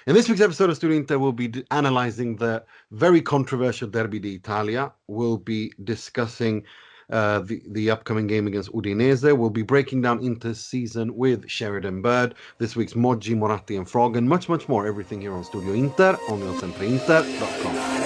In this week's episode of StudioInter, we'll be analyzing the very controversial Derby d'Italia. We'll be discussing the upcoming game against Udinese. We'll be breaking down Inter's season with Sheridan Bird, this week's Moggi, Moratti and Frog, and much, much more. Everything here on StudioInter, only on SempreInter.com.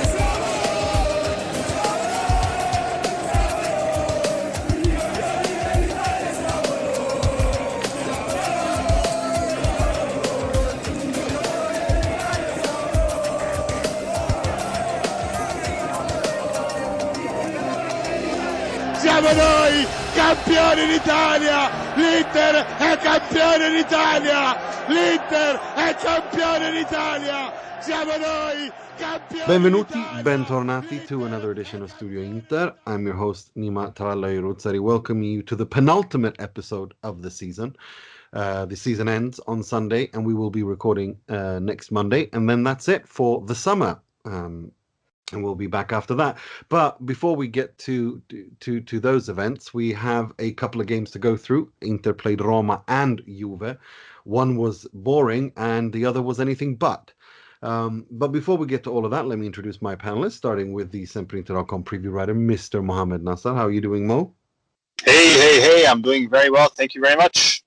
Siamo noi campioni d'Italia, l'Inter è campione d'Italia, l'Inter è campione d'Italia, siamo noi campioni Benvenuti, d'Italia. bentornati to another edition of Studio Inter. I'm your host Nima, Tavallaey, welcoming you to the penultimate episode of the season. The season ends on Sunday and we will be recording next Monday, and then that's it for the summer. And we'll be back after that. But before we get to those events, we have a couple of games to go through. Inter played Roma and Juve. One was boring and the other was anything but. But before we get to all of that, let me introduce my panelists, starting with the SempreInter.com preview writer, Mr. Mohamed Nassar. How are you doing, Mo? Hey, I'm doing very well. Thank you very much.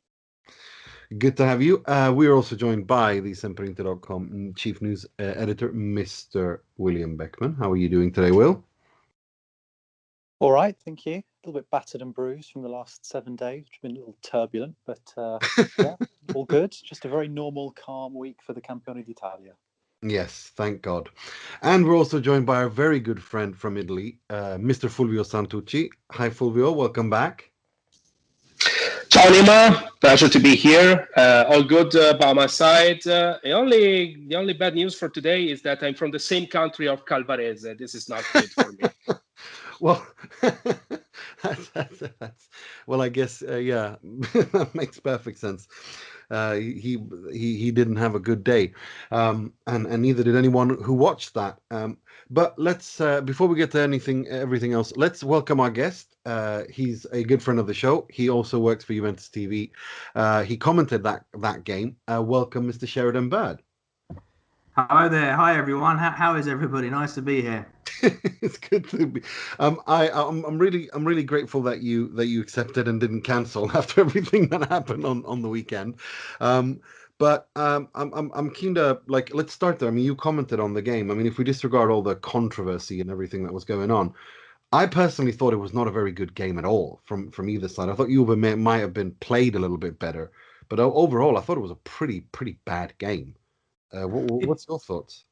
Good to have you. We are also joined by the SempreInter.com chief news editor, Mr. William Beckman. How are you doing today, Will? All right, thank you. A little bit battered and bruised from the last 7 days, which have been a little turbulent, but yeah, all good. Just a very normal, calm week for the Campione d'Italia. Yes, thank God. And we're also joined by our very good friend from Italy, Mr. Fulvio Santucci. Hi, Fulvio. Welcome back. Ciao Nima, pleasure to be here. All good by my side. The only bad news for today is that I'm from the same country of Calvarese. This is not good for me. Well, that's well, I guess yeah, that makes perfect sense. He didn't have a good day, and neither did anyone who watched that. But let's before we get to everything else, let's welcome our guest. He's a good friend of the show. He also works for Juventus TV. He commented that game. Welcome, Mr. Sheridan Bird. Hello there. Hi everyone. How is everybody? Nice to be here. It's good to be. I'm really grateful that you accepted and didn't cancel after everything that happened on the weekend. But I'm keen to, like, let's start there. I mean, you commented on the game. I mean, if we disregard all the controversy and everything that was going on, I personally thought it was not a very good game at all from either side. I thought Juve might have been played a little bit better, but overall, I thought it was a pretty bad game. What's your thoughts?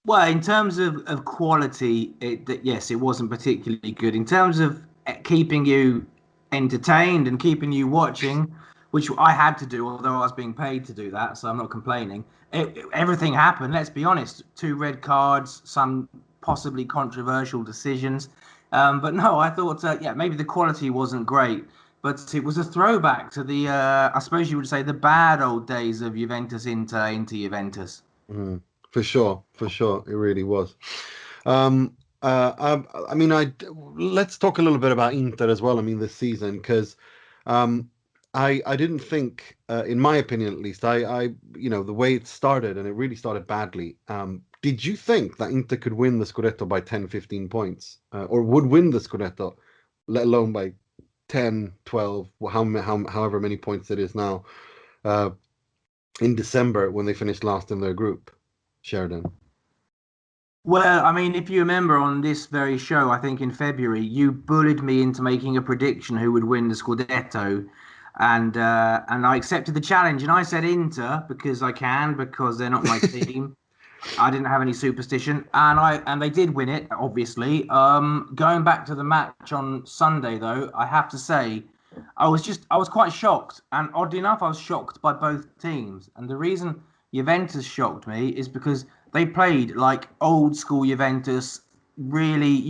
Well, in terms of quality, yes, it wasn't particularly good. In terms of keeping you entertained and keeping you watching, which I had to do, although I was being paid to do that, so I'm not complaining. Everything happened, let's be honest. 2 red cards, some possibly controversial decisions. But no, I thought, maybe the quality wasn't great, but it was a throwback to the, I suppose you would say, the bad old days of Juventus Inter Juventus. For sure, it really was. I mean, let's talk a little bit about Inter as well. I mean, this season, because I didn't think, in my opinion at least, I the way it started, and it really started badly. Did you think that Inter could win the Scudetto by 10, 15 points? Or would win the Scudetto, let alone by 10, 12, however many points it is now, in December when they finished last in their group? Sheridan? Well, I mean, if you remember on this very show, I think in February, you bullied me into making a prediction who would win the Scudetto. And I accepted the challenge, and I said Inter because they're not my team. I didn't have any superstition, and they did win it, obviously. Going back to the match on Sunday, though, I have to say, I was quite shocked, and oddly enough, I was shocked by both teams. And the reason Juventus shocked me is because they played like old school Juventus, really,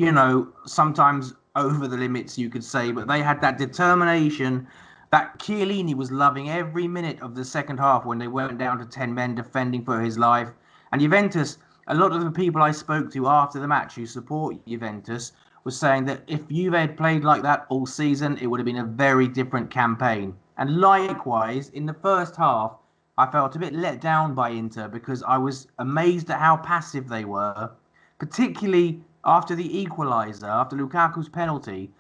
sometimes over the limits, you could say, but they had that determination. That Chiellini was loving every minute of the second half when they went down to 10 men defending for his life. And Juventus, a lot of the people I spoke to after the match who support Juventus was saying that if Juve had played like that all season, it would have been a very different campaign. And likewise, in the first half, I felt a bit let down by Inter because I was amazed at how passive they were, particularly after the equaliser, after Lukaku's penalty.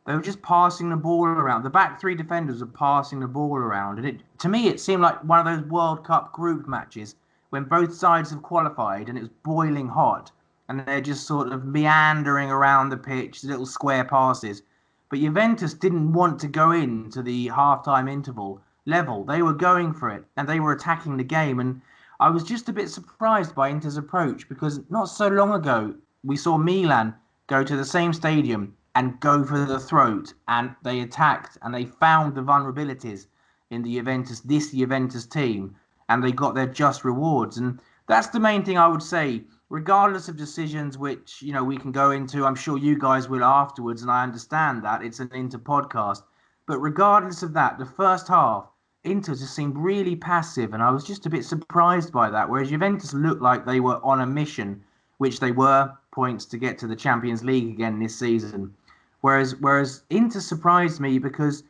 They were just passing the ball around. The back three defenders were passing the ball around. And to me, it seemed like one of those World Cup group matches when both sides have qualified and it's boiling hot and they're just sort of meandering around the pitch, little square passes. But Juventus didn't want to go into the half-time interval level. They were going for it and they were attacking the game. And I was just a bit surprised by Inter's approach because not so long ago, we saw Milan go to the same stadium and go for the throat, and they attacked and they found the vulnerabilities in this Juventus team, and they got their just rewards. And that's the main thing I would say, regardless of decisions which, we can go into. I'm sure you guys will afterwards, and I understand that it's an Inter podcast. But regardless of that, the first half, Inter just seemed really passive, and I was just a bit surprised by that, whereas Juventus looked like they were on a mission, which they were, points to get to the Champions League again this season. Whereas Inter surprised me because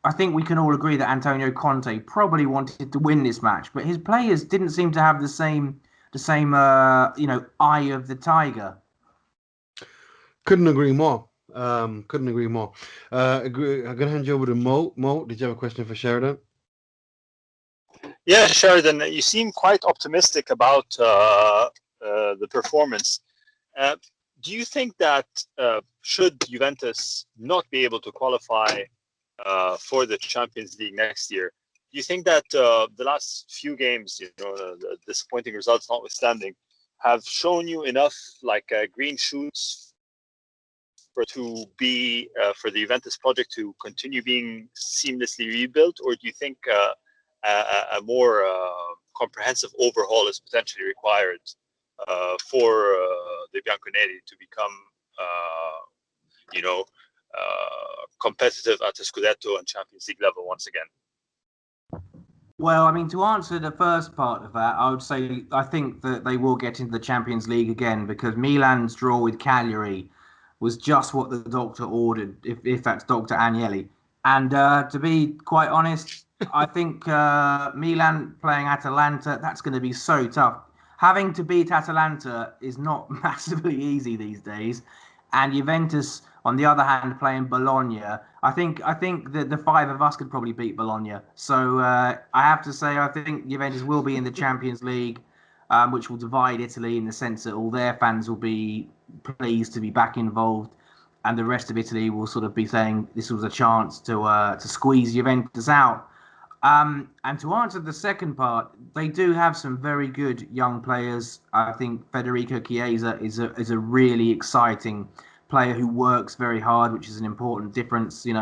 I think we can all agree that Antonio Conte probably wanted to win this match, but his players didn't seem to have the same eye of the tiger. Couldn't agree more. I'm going to hand you over to Mo. Mo, did you have a question for Sheridan? Yeah, Sheridan, you seem quite optimistic about the performance. Do you think that should Juventus not be able to qualify for the Champions League next year, do you think that the last few games, the disappointing results notwithstanding, have shown you enough green shoots for the Juventus project to continue being seamlessly rebuilt, or do you think a more comprehensive overhaul is potentially required for the Bianconeri to become, competitive at the Scudetto and Champions League level once again? Well, I mean, to answer the first part of that, I would say I think that they will get into the Champions League again because Milan's draw with Cagliari was just what the doctor ordered, if that's Dr. Agnelli. And to be quite honest, I think Milan playing Atalanta, that's going to be so tough. Having to beat Atalanta is not massively easy these days. And Juventus, on the other hand, playing Bologna, I think that the five of us could probably beat Bologna. So I have to say, I think Juventus will be in the Champions League, which will divide Italy in the sense that all their fans will be pleased to be back involved, and the rest of Italy will sort of be saying this was a chance to squeeze Juventus out. And to answer the second part, they do have some very good young players. I think Federico Chiesa is a really exciting player who works very hard, which is an important difference. He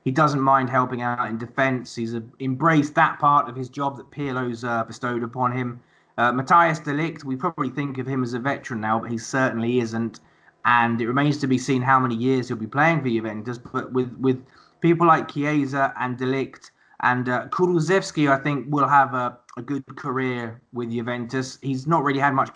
doesn't mind helping out in defence. He's embraced that part of his job that Pirlo's bestowed upon him. Matthijs de Ligt, we probably think of him as a veteran now, but he certainly isn't. And it remains to be seen how many years he'll be playing for Juventus. But with people like Chiesa and de Ligt and Kulusevski, I think, will have a good career with Juventus. He's not really had much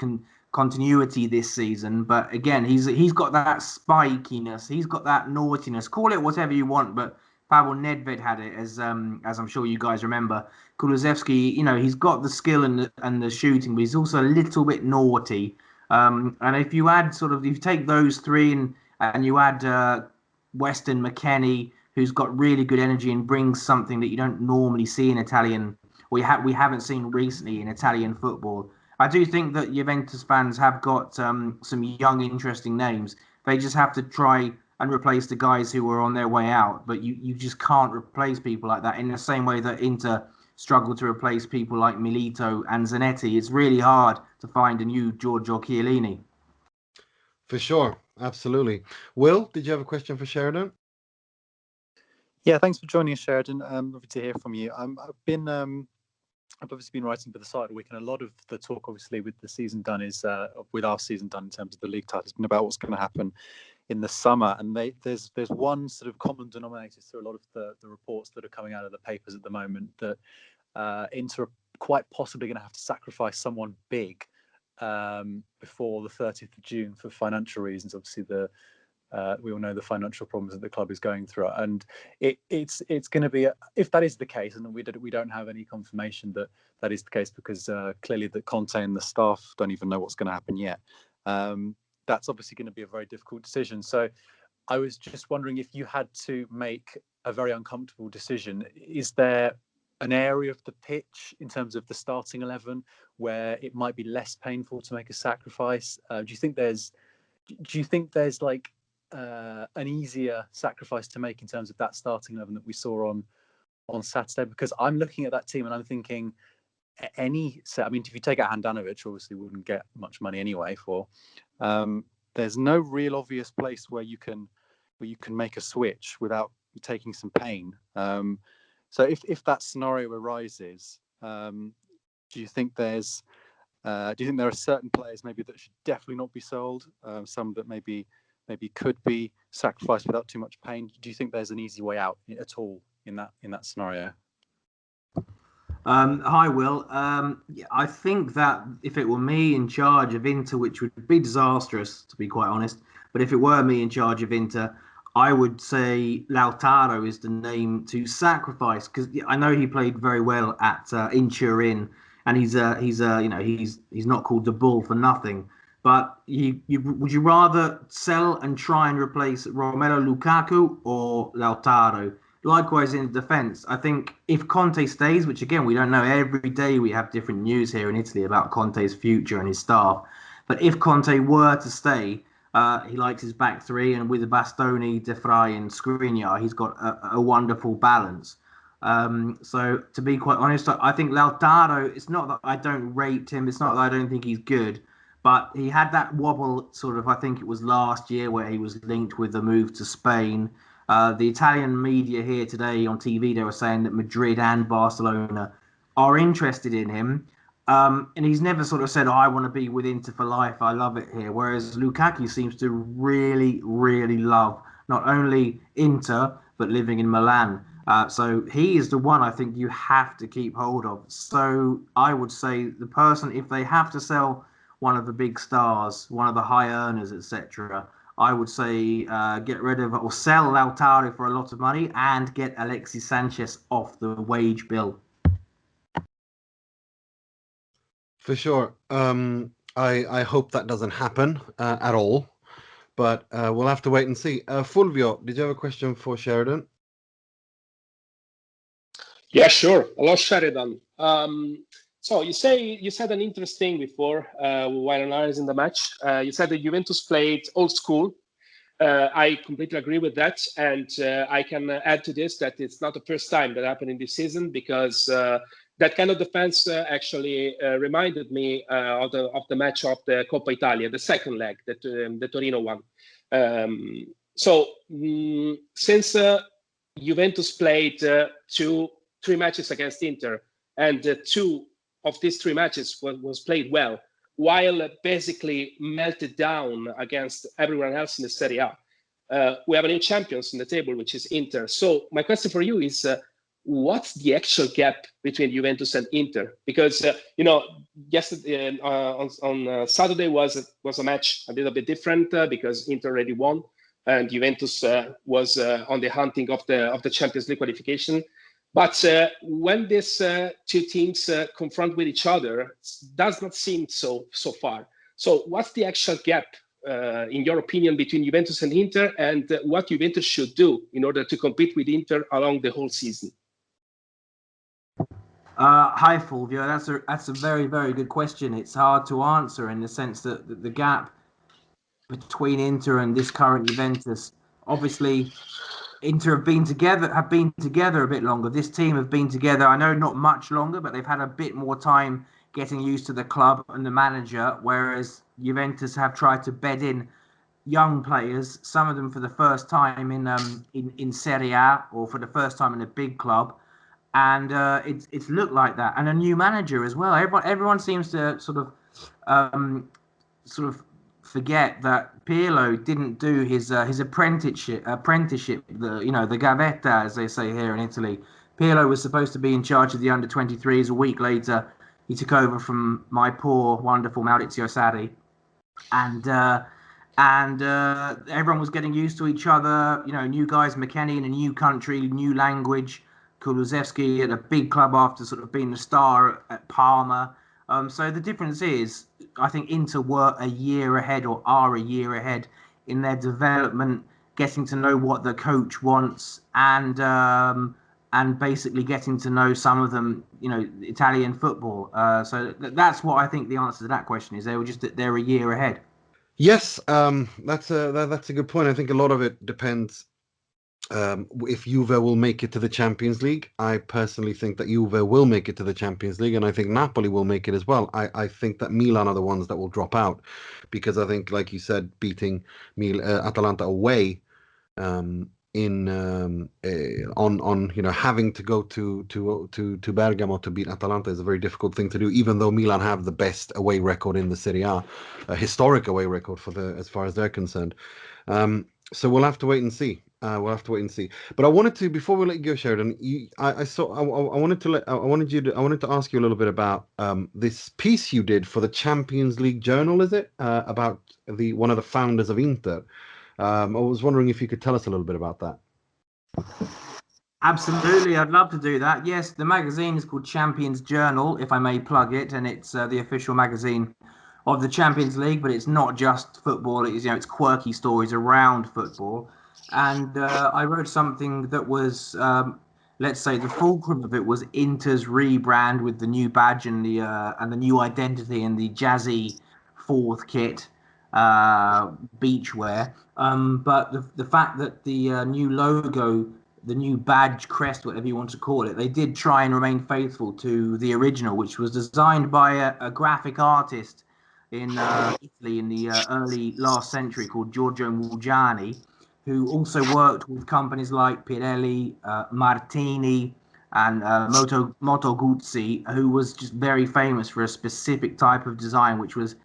continuity this season, but again, he's got that spikiness, he's got that naughtiness. Call it whatever you want, but Pavel Nedved had it, as I'm sure you guys remember. Kulusevski, he's got the skill and the shooting, but he's also a little bit naughty. And if you take those three and you add Weston McKennie, who's got really good energy and brings something that you don't normally see in Italian, we haven't seen recently in Italian football. I do think that Juventus fans have got some young, interesting names. They just have to try and replace the guys who are on their way out. But you just can't replace people like that in the same way that Inter struggled to replace people like Milito and Zanetti. It's really hard to find a new Giorgio Chiellini. For sure. Absolutely. Will, did you have a question for Sheridan? Yeah, thanks for joining us, Sheridan. Lovely to hear from you. I've obviously been writing for the site all week, and a lot of the talk, obviously, with the season done with our season done in terms of the league title, has been about what's going to happen in the summer. And there's one sort of common denominator through a lot of the reports that are coming out of the papers at the moment that Inter are quite possibly going to have to sacrifice someone big before the 30th of June for financial reasons. Obviously, the We all know the financial problems that the club is going through, and it's going to be if that is the case, and we don't have any confirmation that that is the case, because clearly the Conte and the staff don't even know what's going to happen yet. That's obviously going to be a very difficult decision. So I was just wondering, if you had to make a very uncomfortable decision, is there an area of the pitch in terms of the starting 11 where it might be less painful to make a sacrifice? Do you think there's like an easier sacrifice to make in terms of that starting 11 that we saw on Saturday? Because I'm looking at that team and I'm thinking, if you take out Handanovic, obviously we wouldn't get much money anyway for. There's no real obvious place where you can make a switch without taking some pain. So if that scenario arises, do you think there are certain players maybe that should definitely not be sold, some that maybe could be sacrificed without too much pain? Do you think there's an easy way out at all in that scenario? Hi, Will. I think that if it were me in charge of Inter, which would be disastrous, to be quite honest, but if it were me in charge of Inter, I would say Lautaro is the name to sacrifice, because I know he played very well at in Turin, and he's not called the Bull for nothing. But would you rather sell and try and replace Romelu Lukaku or Lautaro? Likewise in defence, I think if Conte stays, which again we don't know, every day we have different news here in Italy about Conte's future and his staff. But if Conte were to stay, he likes his back three, and with Bastoni, De Vrij, and Skriniar, he's got a wonderful balance. So to be quite honest, I think Lautaro, it's not that I don't rate him, it's not that I don't think he's good, but he had that wobble sort of, I think it was last year, where he was linked with the move to Spain. The Italian media here today on TV, they were saying that Madrid and Barcelona are interested in him. And he's never sort of said, I want to be with Inter for life, I love it here. Whereas Lukaku seems to really, really love not only Inter, but living in Milan. So he is the one I think you have to keep hold of. So I would say the person, if they have to sell one of the big stars, one of the high earners, etc., I would say get rid of or sell Lautaro for a lot of money and get Alexis Sanchez off the wage bill. For sure. I hope that doesn't happen at all, but we'll have to wait and see. Fulvio, did you have a question for Sheridan? Yeah, sure. Hello, Sheridan. So you said an interesting before while analyzing the match. You said that Juventus played old school. I completely agree with that, and I can add to this that it's not the first time that happened in this season, because that kind of defense actually reminded me of the match of the Coppa Italia, the second leg that the Torino won. Since Juventus played three matches against Inter, and two of these three matches was played well, while basically melted down against everyone else in the Serie A. We have a new champions in the table, which is Inter. So my question for you is, what's the actual gap between Juventus and Inter? Because yesterday on Saturday was a match a little bit different because Inter already won, and Juventus was on the hunting of the Champions League qualification. But when these two teams confront with each other, it does not seem so far. So what's the actual gap, in your opinion, between Juventus and Inter, and what Juventus should do in order to compete with Inter along the whole season? Hi, Fulvio. That's a very, very good question. It's hard to answer in the sense that the gap between Inter and this current Juventus, obviously, Inter have been together a bit longer. This team have been together, I know not much longer, but they've had a bit more time getting used to the club and the manager, whereas Juventus have tried to bed in young players, some of them for the first time in Serie A or for the first time in a big club, and it's looked like that. And a new manager as well. Everyone seems to sort of forget that Pirlo didn't do his apprenticeship, the gavetta, as they say here in Italy. Pirlo was supposed to be in charge of the under-23s. A week later, he took over from my poor, wonderful Maurizio Sarri. And and everyone was getting used to each other. You know, new guys, McKennie in a new country, new language. Kulusevski at a big club after sort of being a star at Parma. So the difference is, I think Inter were a year ahead, or are a year ahead in their development, getting to know what the coach wants, and basically getting to know some of them, you know, Italian football. So that's what I think the answer to that question is. They're a year ahead. Yes, that's a good point. I think a lot of it depends if Juve will make it to the Champions League. I personally think that Juve will make it to the Champions League, and I think Napoli will make it as well. I think that Milan are the ones that will drop out, because I think, like you said, beating Atalanta away on you know, having to go to Bergamo to beat Atalanta is a very difficult thing to do, even though Milan have the best away record in the Serie A, a historic away record as far as they're concerned. So we'll have to wait and see. But I wanted to, before we let you go, Sheridan, I wanted to ask you a little bit about this piece you did for the Champions League Journal. Is it about one of the founders of Inter? I was wondering if you could tell us a little bit about that. Absolutely, I'd love to do that. Yes, the magazine is called Champions Journal, if I may plug it, and it's the official magazine of the Champions League. But it's not just football; it's quirky stories around football. And I wrote something that was, let's say, the fulcrum of it was Inter's rebrand with the new badge and the new identity and the jazzy fourth kit. Beachwear, but the fact that the new logo, the new badge, crest, whatever you want to call it, they did try and remain faithful to the original, which was designed by a graphic artist in Italy in the early last century called Giorgio Muggiani, who also worked with companies like Pirelli, Martini, and Moto Guzzi, who was just very famous for a specific type of design, which was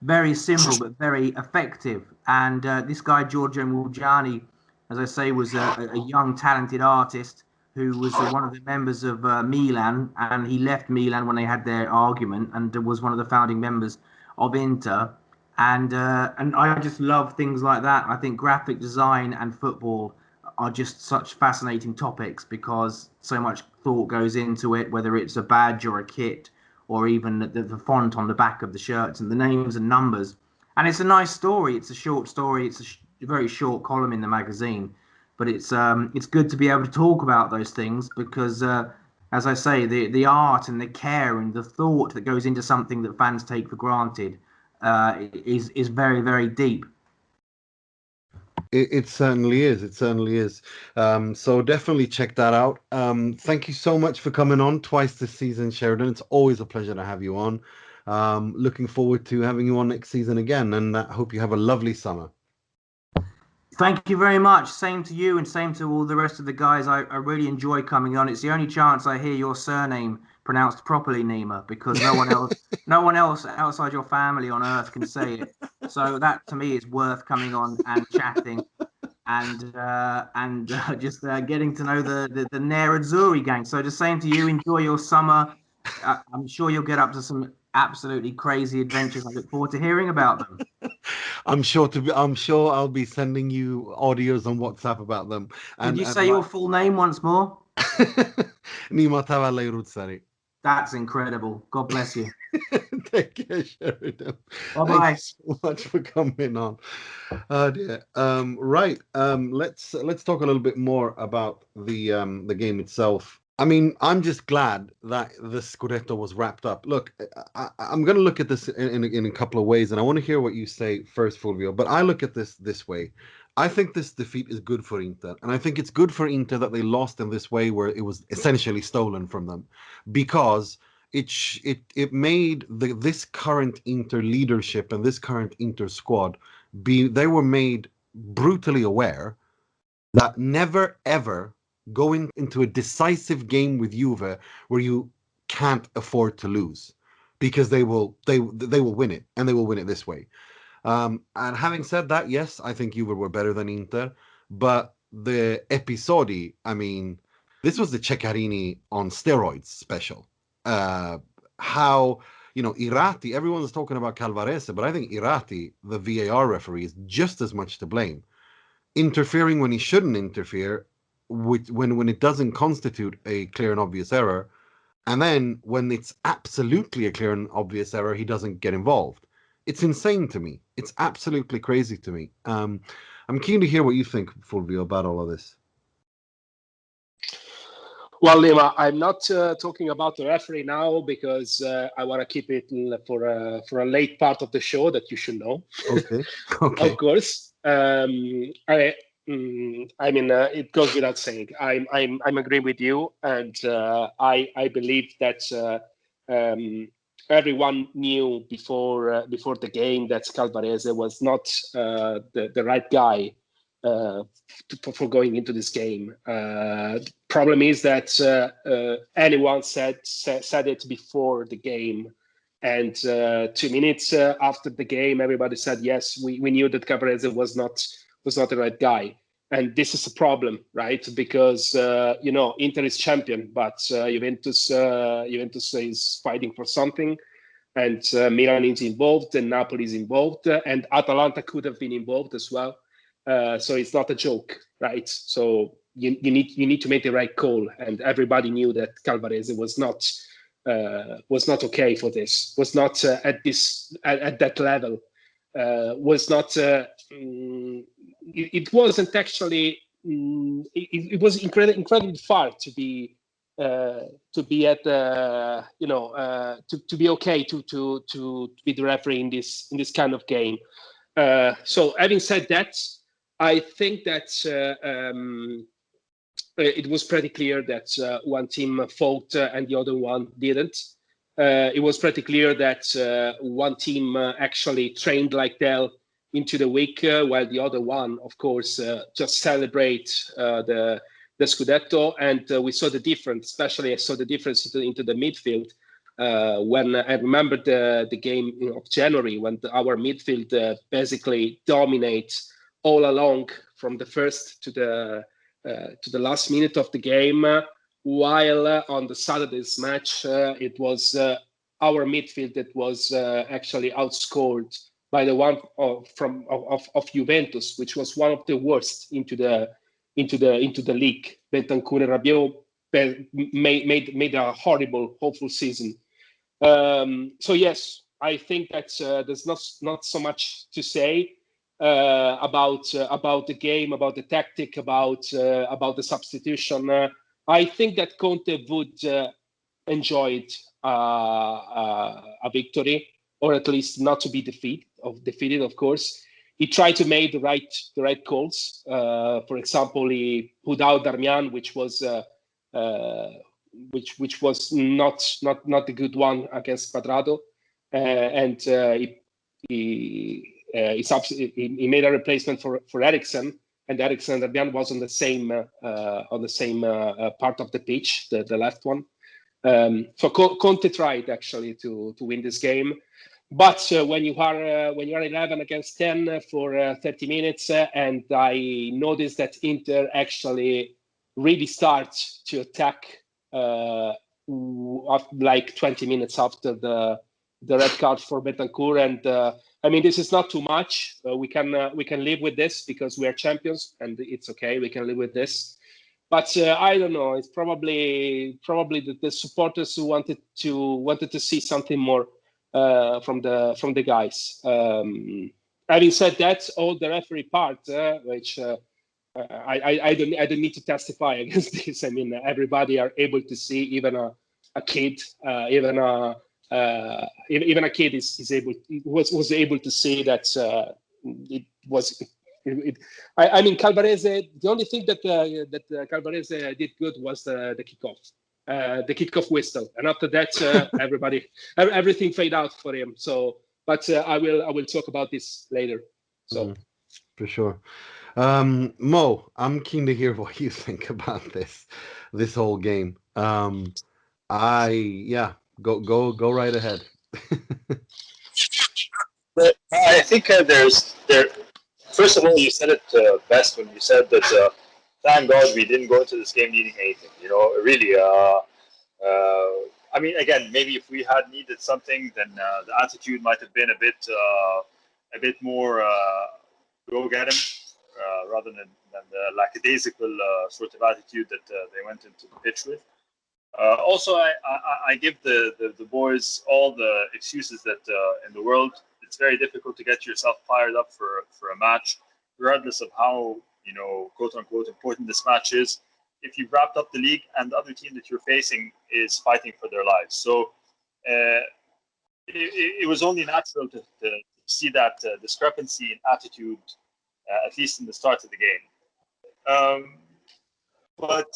very simple but very effective. And this guy Giorgio Muggiani, as I say, was a young talented artist who was one of the members of Milan, and he left Milan when they had their argument, and was one of the founding members of Inter. And I just love things like that. I think graphic design and football are just such fascinating topics, because so much thought goes into it, whether it's a badge or a kit, or even the font on the back of the shirts and the names and numbers. And it's a nice story. It's a short story. It's a very short column in the magazine. But it's good to be able to talk about those things, because, as I say, the art and the care and the thought that goes into something that fans take for granted is very, very deep. It certainly is. It certainly is. So definitely check that out. Thank you so much for coming on twice this season, Sheridan. It's always a pleasure to have you on. Looking forward to having you on next season again, and I hope you have a lovely summer. Thank you very much. Same to you, and same to all the rest of the guys. I really enjoy coming on. It's the only chance I hear your surname pronounced properly, Nima, because no one else outside your family on earth can say it. So that to me is worth coming on and chatting, and just getting to know the Nerazzurri gang. So the same to you. Enjoy your summer. I'm sure you'll get up to some absolutely crazy adventures. I look forward to hearing about them. I'm sure I'll be sending you audios on WhatsApp about them. Could you say your full name once more? Nima Tavallaey. That's incredible. God bless you. Take care, Sheridan. Bye-bye. Thank you so much for coming on. Oh dear. Right. Let's talk a little bit more about the game itself. I mean, I'm just glad that the Scudetto was wrapped up. Look, I'm going to look at this in a couple of ways, and I want to hear what you say first, Fulvio. But I look at this way. I think this defeat is good for Inter, and I think it's good for Inter that they lost in this way, where it was essentially stolen from them, because it made this current Inter leadership and this current Inter squad they were made brutally aware that never ever going into a decisive game with Juve where you can't afford to lose, because they will win it, and they will win it this way. And having said that, yes, I think Juve were better than Inter, but the episodi, I mean, this was the Ceccarini on steroids special. How Irrati, everyone's talking about Calvarese, but I think Irrati, the VAR referee, is just as much to blame. Interfering when he shouldn't interfere, when it doesn't constitute a clear and obvious error, and then when it's absolutely a clear and obvious error, he doesn't get involved. It's insane to me. It's absolutely crazy to me. I'm keen to hear what you think, Fulvio, about all of this. Well, Nima, I'm not talking about the referee now because I want to keep it for a late part of the show that you should know. Okay. Of course. It goes without saying. I'm agreeing with you, and I believe that everyone knew before the game that Calvarese was not the right guy for going into this game. Problem is that anyone said it before the game, and 2 minutes after the game, everybody said yes, we knew that Calvarese was not the right guy. And this is a problem, right? Because Inter is champion, but Juventus is fighting for something, and Milan is involved, and Napoli is involved, and Atalanta could have been involved as well. So it's not a joke, right? So you need to make the right call, and everybody knew that Calvarese was not okay for this. Was not at that level. Was not. It wasn't actually. It was incredibly far to be at to be okay to be the referee in this kind of game. So having said that, I think that it was pretty clear that one team fought and the other one didn't. It was pretty clear that one team actually trained like hell into the week, while the other one, of course, just celebrate the Scudetto. And we saw the difference, especially I saw the difference into the midfield. When I remember the game of January, when our midfield basically dominates all along from the first to the last minute of the game, while on the Saturday's match, it was our midfield that was actually outscored by the one of Juventus, which was one of the worst into the league. Bentancur and Rabiot made a horrible, hopeful season. So yes, I think that there's not so much to say about the game, about the tactic, about the substitution. I think that Conte would enjoy a victory, or at least not to be defeated. Of course, he tried to make the right calls. For example, he put out Darmian, which was not the good one against Quadrado, and he made a replacement for Eriksen, and Eriksen and Darmian was on the same part of the pitch, the left one. So Conte tried actually to win this game, but when you are 11 against 10 for 30 minutes, and I noticed that Inter actually really starts to attack like 20 minutes after the red card for Bentancur, and this is not too much. We can live with this because we are champions, and it's okay. We can live with this. But I don't know. It's probably the supporters who wanted to see something more from the guys. Having said that, all the referee part, which I don't need to testify against this. Everybody are able to see, even a kid, even a kid was able to see that it was. Calvarese. The only thing that Calvarese did good was the kickoff whistle, and after that, everything fade out for him. So, but I will talk about this later. So, for sure. Mo, I'm keen to hear what you think about this whole game. Go right ahead. But I think there. First of all, you said it best when you said that. Thank God we didn't go into this game needing anything. Really, I mean, again, maybe if we had needed something, then the attitude might have been a bit more go get him, rather than the lackadaisical sort of attitude that they went into the pitch with. Also, I give the boys all the excuses that in the world. It's very difficult to get yourself fired up for a match, regardless of how, quote unquote, important this match is. If you've wrapped up the league and the other team that you're facing is fighting for their lives. So it was only natural to see that discrepancy in attitude, at least in the start of the game. But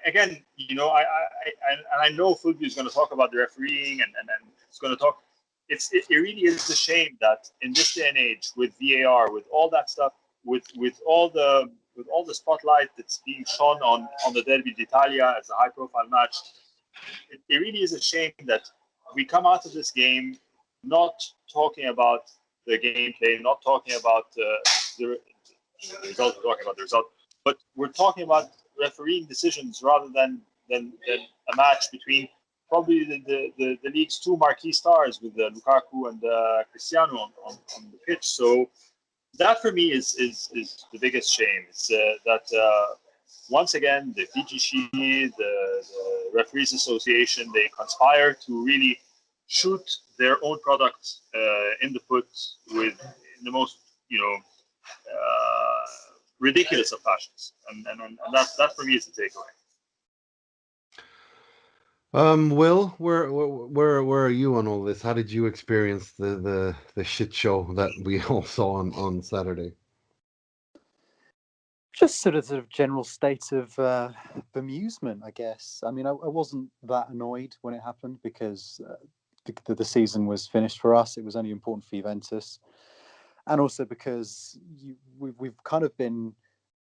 again, I know Fulvio is going to talk about the refereeing and it's going to talk. It really is a shame that in this day and age, with VAR, with all that stuff, with all the spotlight that's being shone on the Derby d'Italia as a high-profile match, it really is a shame that we come out of this game not talking about the gameplay, not talking about the result, we're talking about the result, but we're talking about refereeing decisions rather than a match between probably the league's two marquee stars with Lukaku and Cristiano on the pitch. So that for me is the biggest shame. It's that once again the FIGC, the Referees Association, they conspire to really shoot their own product in the foot in the most ridiculous of fashions, and that for me is the takeaway. Will, where are you on all this? How did you experience the shit show that we all saw on Saturday? Just sort of general state of bemusement, I guess. I mean, I wasn't that annoyed when it happened because the season was finished for us. It was only important for Juventus, and also because we've kind of been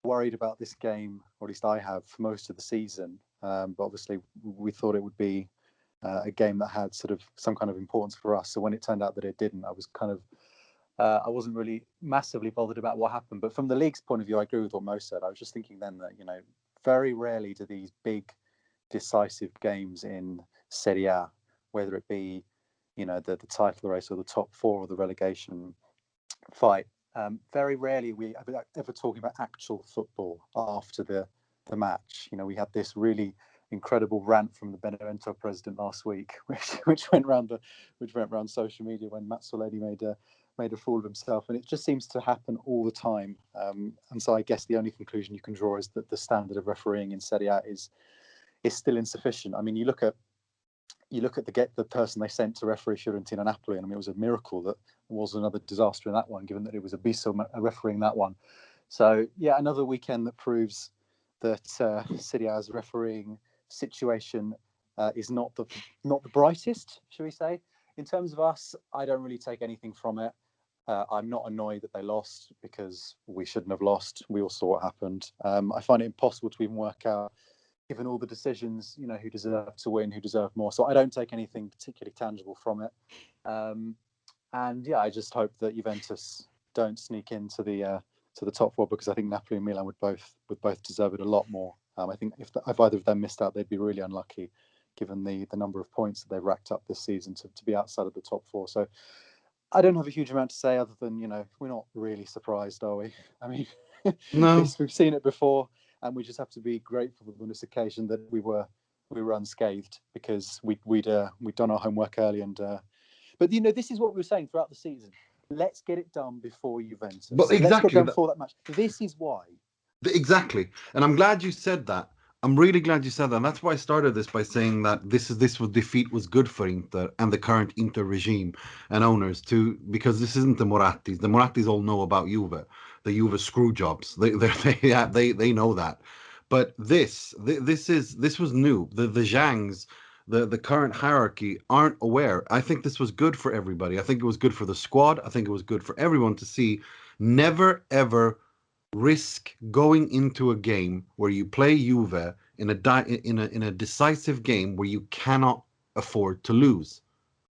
worried about this game, or at least I have, for most of the season. But obviously, we thought it would be a game that had sort of some kind of importance for us. So when it turned out that it didn't, I was kind of I wasn't really massively bothered about what happened. But from the league's point of view, I agree with what Mo said. I was just thinking then that very rarely do these big, decisive games in Serie A, whether it be the title race or the top four or the relegation fight, very rarely we ever talking about actual football after the match. We had this really incredible rant from the Benevento president last week, which went around social media when Mazzoleni made a fool of himself, and it just seems to happen all the time. And so I guess the only conclusion you can draw is that the standard of refereeing in Serie A is still insufficient. I mean, you look at the person they sent to referee Fiorentina Napoli, and I mean, it was a miracle that there was another disaster in that one, given that it was Abisso refereeing that one. So yeah, another weekend that proves that Serie A's refereeing situation is not the brightest, shall we say. In terms of us, I don't really take anything from it. I'm not annoyed that they lost because we shouldn't have lost. We all saw what happened. I find it impossible to even work out, given all the decisions, who deserve to win, who deserve more. So I don't take anything particularly tangible from it. And yeah, I just hope that Juventus don't sneak into the top four, because I think Napoli and Milan would both deserve it a lot more. I think if either of them missed out, they'd be really unlucky, given the number of points that they've racked up this season to be outside of the top four. So I don't have a huge amount to say other than, we're not really surprised, are we? I mean, no, we've seen it before, and we just have to be grateful on this occasion that we were unscathed, because we'd done our homework early. And but this is what we were saying throughout the season. Let's get it done before Juventus. But exactly, let's get it done before that match. This is why. Exactly, and I'm glad you said that. I'm really glad you said that. And that's why I started this by saying that this defeat was good for Inter and the current Inter regime and owners too, because this isn't the Morattis. The Morattis all know about Juve, the Juve screw jobs. They know that. But this was new. The Zhangs, the current hierarchy aren't aware. I think this was good for everybody. I think it was good for the squad. I think it was good for everyone to see. Never ever risk going into a game where you play Juve in a decisive game where you cannot afford to lose,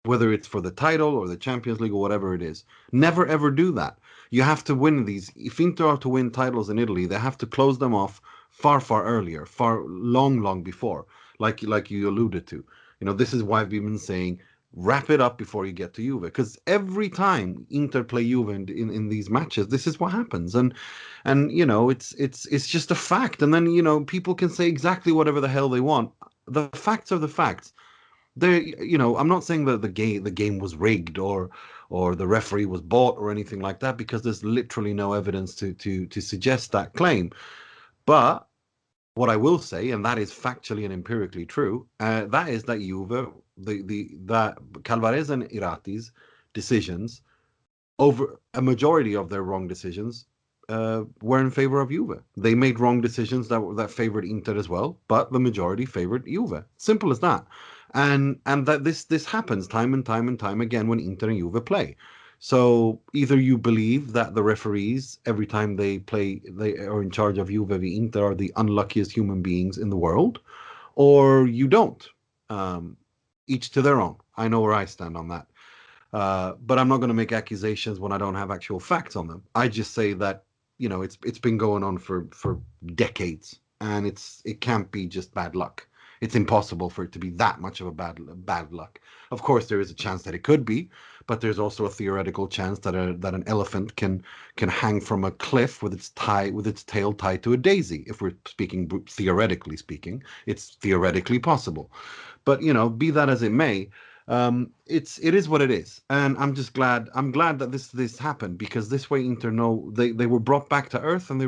whether it's for the title or the Champions League or whatever it is. Never ever do that. You have to win these. If Inter are to win titles in Italy, they have to close them off far earlier, long before, like you alluded to. This is why we've been saying, wrap it up before you get to Juve, because every time Inter play Juve in these matches, this is what happens, and it's just a fact. And then people can say exactly whatever the hell they want. The facts are the facts. I'm not saying that the game was rigged or the referee was bought or anything like that, because there's literally no evidence to suggest that claim. But what I will say, and that is factually and empirically true, that is that Juve, that Calvarese and Irrati's decisions, over a majority of their wrong decisions, were in favor of Juve. They made wrong decisions that favored Inter as well, but the majority favored Juve. Simple as that. And that this happens time and time again when Inter and Juve play. So either you believe that the referees, every time they play, they are in charge of Juve v Inter, are the unluckiest human beings in the world, or you don't. Each to their own. I know where I stand on that. But I'm not going to make accusations when I don't have actual facts on them. I just say that it's been going on for decades, and it can't be just bad luck. It's impossible for it to be that much of a bad luck. Of course, there is a chance that it could be, but there's also a theoretical chance that an elephant can hang from a cliff with its tail tied to a daisy. If we're speaking theoretically speaking, it's theoretically possible. But be that as it may, it is what it is, and I'm glad that this happened, because this way Inter know they were brought back to earth, and they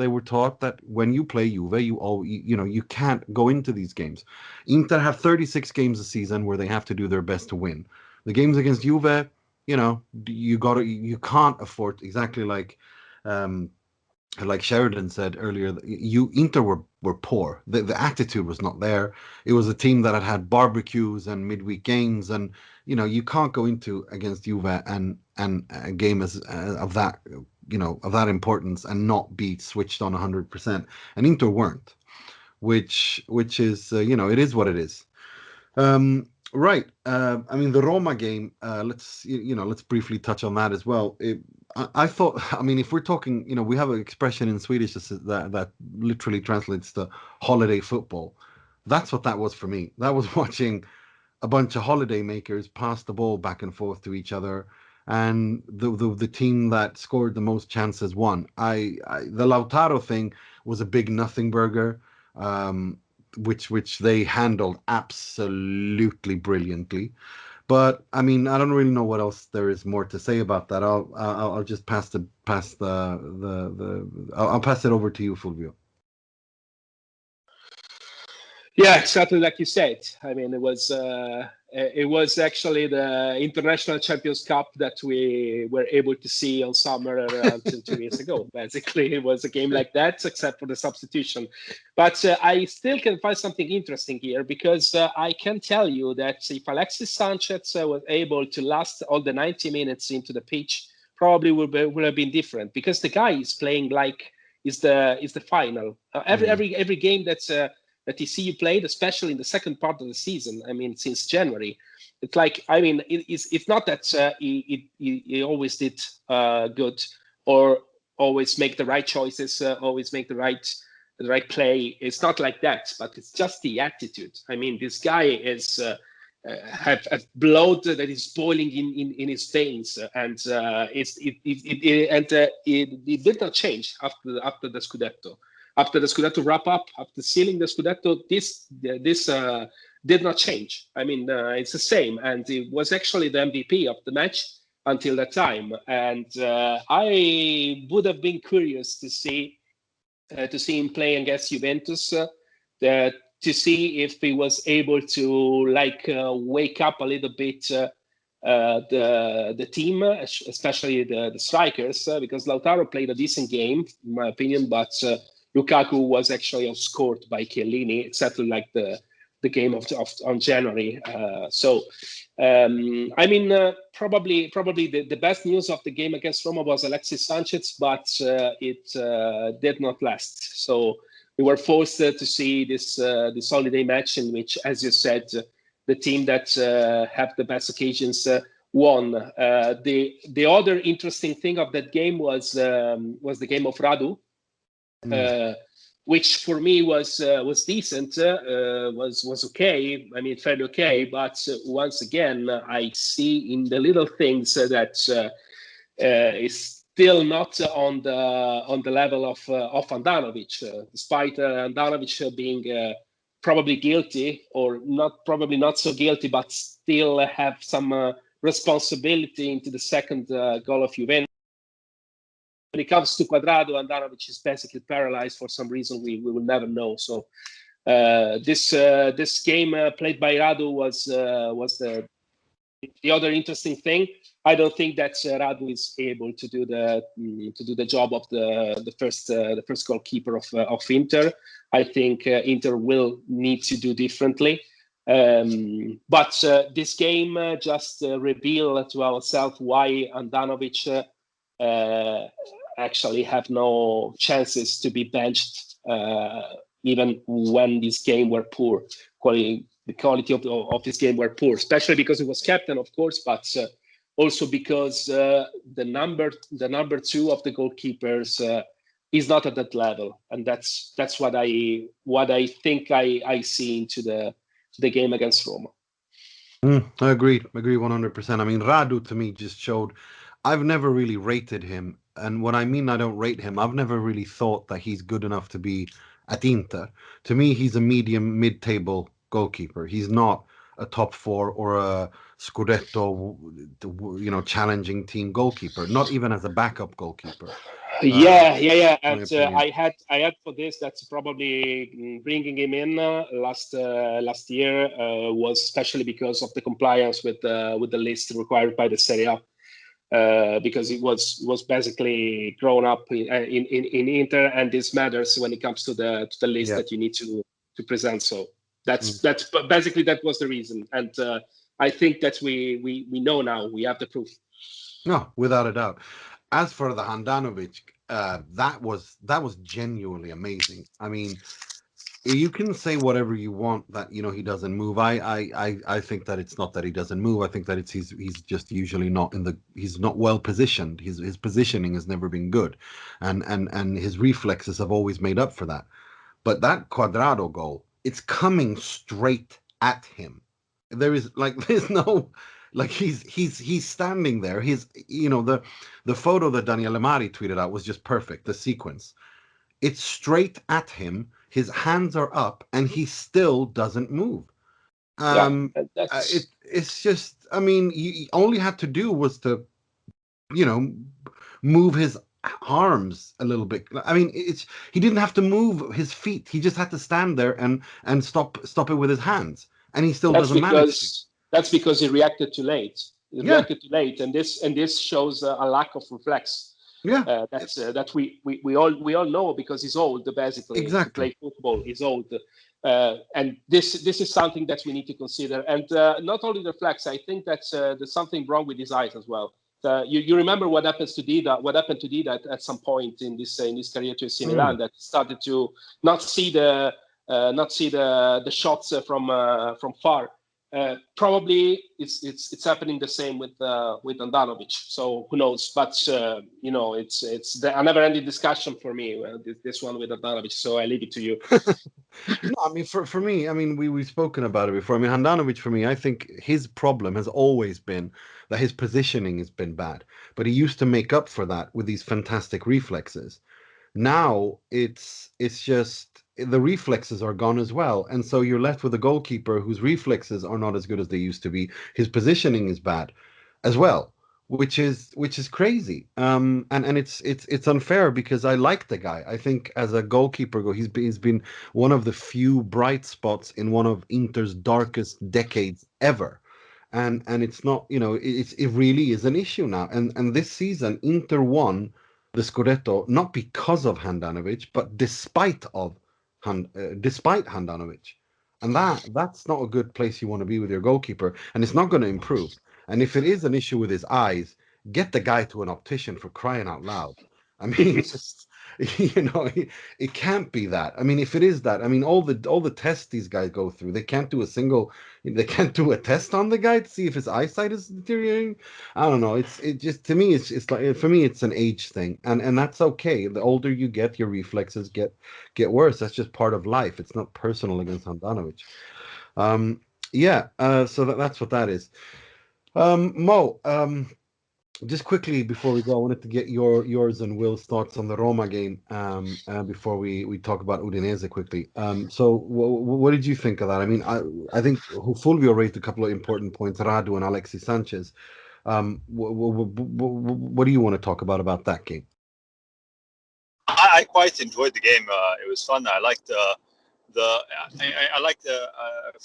were taught that when you play Juve, you can't go into these games. Inter have 36 games a season where they have to do their best to win. The games against Juve, you can't afford, exactly like Sheridan said earlier, Inter were poor. The attitude was not there. It was a team that had barbecues and midweek games, and you can't go into against Juve and a game of that importance and not be switched on 100%. And Inter weren't, which is it is what it is. Right. The Roma game. Let's briefly touch on that as well. I thought, if we're talking, we have an expression in Swedish that literally translates to holiday football. That's what that was for me. That was watching a bunch of holiday makers pass the ball back and forth to each other, and the team that scored the most chances won. The Lautaro thing was a big nothing burger, which they handled absolutely brilliantly. But I don't really know what else there is more to say about that. I'll just pass it over to you, Fulvio. Yeah, exactly like you said. It was actually the International Champions Cup that we were able to see all summer until 2 years ago. Basically, it was a game like that, except for the substitution. But I still can find something interesting here, because I can tell you that if Alexis Sanchez was able to last all the 90 minutes into the pitch, probably would have been different, because the guy is playing like is the final. Every game that you see you played, especially in the second part of the season. Since January, it's like it's not that he always did good or always make the right choices, always make the right play. It's not like that, but it's just the attitude. This guy is have blood that is boiling in his veins, and it did not change after the Scudetto. After the Scudetto wrap up, after sealing the Scudetto, this did not change. It's the same, and it was actually the MVP of the match until that time. And I would have been curious to see him play against Juventus, to see if he was able to wake up a little bit the team, especially the strikers, because Lautaro played a decent game, in my opinion, but Lukaku was actually outscored by Chiellini, exactly like the game on January. Probably the best news of the game against Roma was Alexis Sanchez, but it did not last. So we were forced to see this holiday match in which, as you said, the team that have the best occasions won. The other interesting thing of that game was the game of Radu. which for me was decent, was okay. I mean, fairly okay. But once again, I see in the little things that is still not on the level of Handanovic, despite Handanovic being probably guilty, or probably not so guilty, but still have some responsibility into the second goal of Juventus. When it comes to Quadrado, Handanovic is basically paralyzed for some reason we will never know. So this game played by Radu was the other interesting thing. I don't think that Radu is able to do the job of the first goalkeeper of Inter. I think Inter will need to do differently. But this game just revealed to ourselves why Handanovic actually have no chances to be benched, even when this game were poor. The quality of this game were poor, especially because he was captain, of course, but also because the number two of the goalkeepers is not at that level, and that's what I think I see into the game against Roma. I agree 100%. I mean, Radu to me just showed. I've never really rated him, and when I mean I don't rate him, I've never really thought that he's good enough to be at Inter. To me, he's a mid-table goalkeeper. He's not a top four or a Scudetto, challenging team goalkeeper. Not even as a backup goalkeeper. Yeah. And I had for this that's probably bringing him in last year was especially because of the compliance with the list required by the Serie A. Because it was basically grown up in Inter, and this matters when it comes to the list that you need to present. So that's basically that was the reason, and I think that we know now, we have the proof. No, without a doubt. As for the Handanovic, that was genuinely amazing. I mean, you can say whatever you want that he doesn't move. I think that it's not that he doesn't move. I think that it's he's just usually not he's not well positioned. His positioning has never been good, and his reflexes have always made up for that. But that Quadrado goal, it's coming straight at him. There's no he's standing there. The photo that Daniele Mari tweeted out was just perfect. The sequence, it's straight at him. His hands are up, and he still doesn't move. It's just, I mean, he only had to do was to, move his arms a little bit. I mean, he didn't have to move his feet. He just had to stand there and stop it with his hands, and he still doesn't manage to. That's because he reacted too late. Reacted too late, and this shows a lack of reflex. Yeah, that we all know, because he's old, basically. Exactly. To play football, he's old, and this is something that we need to consider. And not only the reflex, I think that there's something wrong with his eyes as well. You remember what happened to Dida at some point in this career to AC Milan, that started to not see the shots from far. Probably it's happening the same with Handanovic. So who knows? But it's a never-ending discussion for me. This one with Handanovic. So I leave it to you. No, I mean for me, I mean we've spoken about it before. I mean Handanovic, for me, I think his problem has always been that his positioning has been bad, but he used to make up for that with these fantastic reflexes. Now it's just the reflexes are gone as well, and so you're left with a goalkeeper whose reflexes are not as good as they used to be. His positioning is bad as well, which is crazy. And it's unfair, because I like the guy. I think as a goalkeeper, he's been one of the few bright spots in one of Inter's darkest decades ever. And it's not, it really is an issue now. And this season, Inter won the Scudetto not because of Handanovic, but despite Handanovic, and that's not a good place you want to be with your goalkeeper, and it's not going to improve. And if it is an issue with his eyes, get the guy to an optician, for crying out loud. I mean, it's just, it can't be that. I mean, if it is that, I mean, all the tests these guys go through, they can't do a test on the guy to see if his eyesight is deteriorating. I don't know. It just, to me, it's like, for me, it's an age thing, and that's okay. The older you get, your reflexes get worse. That's just part of life. It's not personal against Handanovic. Yeah. So that's what that is. Mo. Just quickly before we go, I wanted to get yours and Will's thoughts on the Roma game before we talk about Udinese quickly. So what did you think of that? I mean, I think Fulvio raised a couple of important points, Radu and Alexis Sanchez. What do you want to talk about that game? I quite enjoyed the game. It was fun. I liked I liked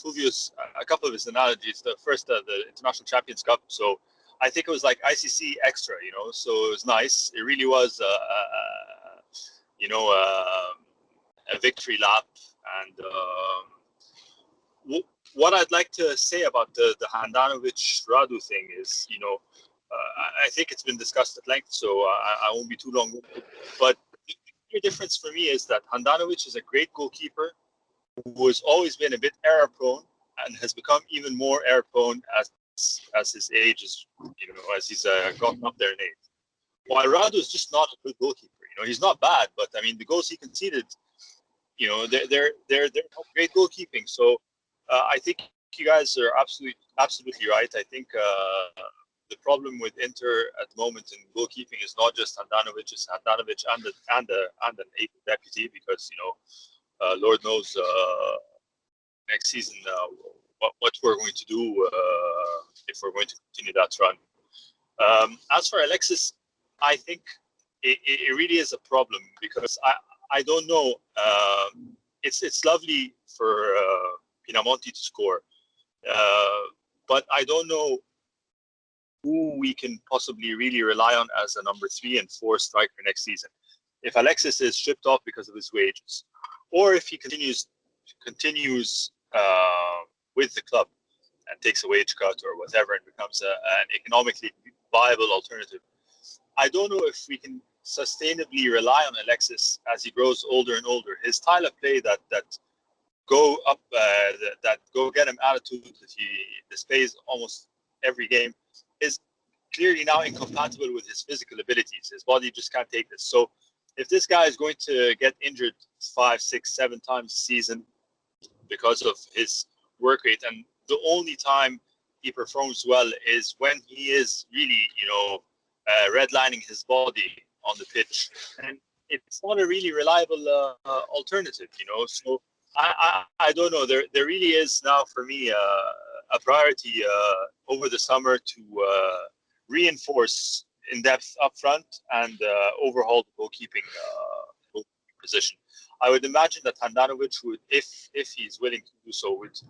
Fulvio's a couple of his analogies. The first, the International Champions Cup. So I think it was like ICC extra, So it was nice. It really was, a victory lap. And what I'd like to say about the Handanovic Radu thing is, I think it's been discussed at length, so I won't be too long. But the clear difference for me is that Handanovic is a great goalkeeper who has always been a bit error prone and has become even more error prone as his age is, as he's gotten up there in age. While Radu is just not a good goalkeeper. He's not bad, but I mean the goals he conceded, they're not great goalkeeping. So I think you guys are absolutely right. I think the problem with Inter at the moment in goalkeeping is not just Handanovic, it's Handanovic and an able deputy, because Lord knows next season what we're going to do if we're going to continue that run. As for Alexis, I think it really is a problem, because I don't know. It's lovely for Pinamonti to score, but I don't know who we can possibly really rely on as a number 3 and 4 striker next season. If Alexis is stripped off because of his wages, or if he continues with the club and takes a wage cut or whatever and becomes an economically viable alternative. I don't know if we can sustainably rely on Alexis as he grows older and older. His style of play that go up, that go get him attitude that he displays almost every game is clearly now incompatible with his physical abilities. His body just can't take this. So if this guy is going to get injured 5, 6, 7 times a season because of his work rate, and the only time he performs well is when he is really, redlining his body on the pitch, and it's not a really reliable alternative, So I don't know. There really is now for me a priority over the summer to reinforce in depth up front and overhaul the goalkeeping position. I would imagine that Handanovic would, if he's willing to do so, would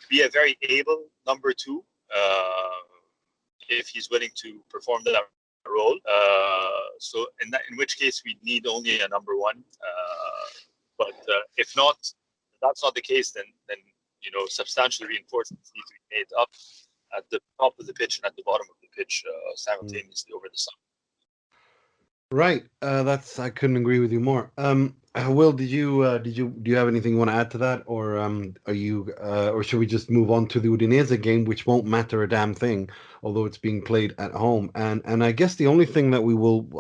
be a very able number 2 if he's willing to perform that role. So in which case we need only a number 1. But if not, that's not the case, then substantial reinforcements need to be made up at the top of the pitch and at the bottom of the pitch simultaneously over the summer. Right. I couldn't agree with you more. Will, do you have anything you want to add to that, or or should we just move on to the Udinese game, which won't matter a damn thing, although it's being played at home? And I guess the only thing that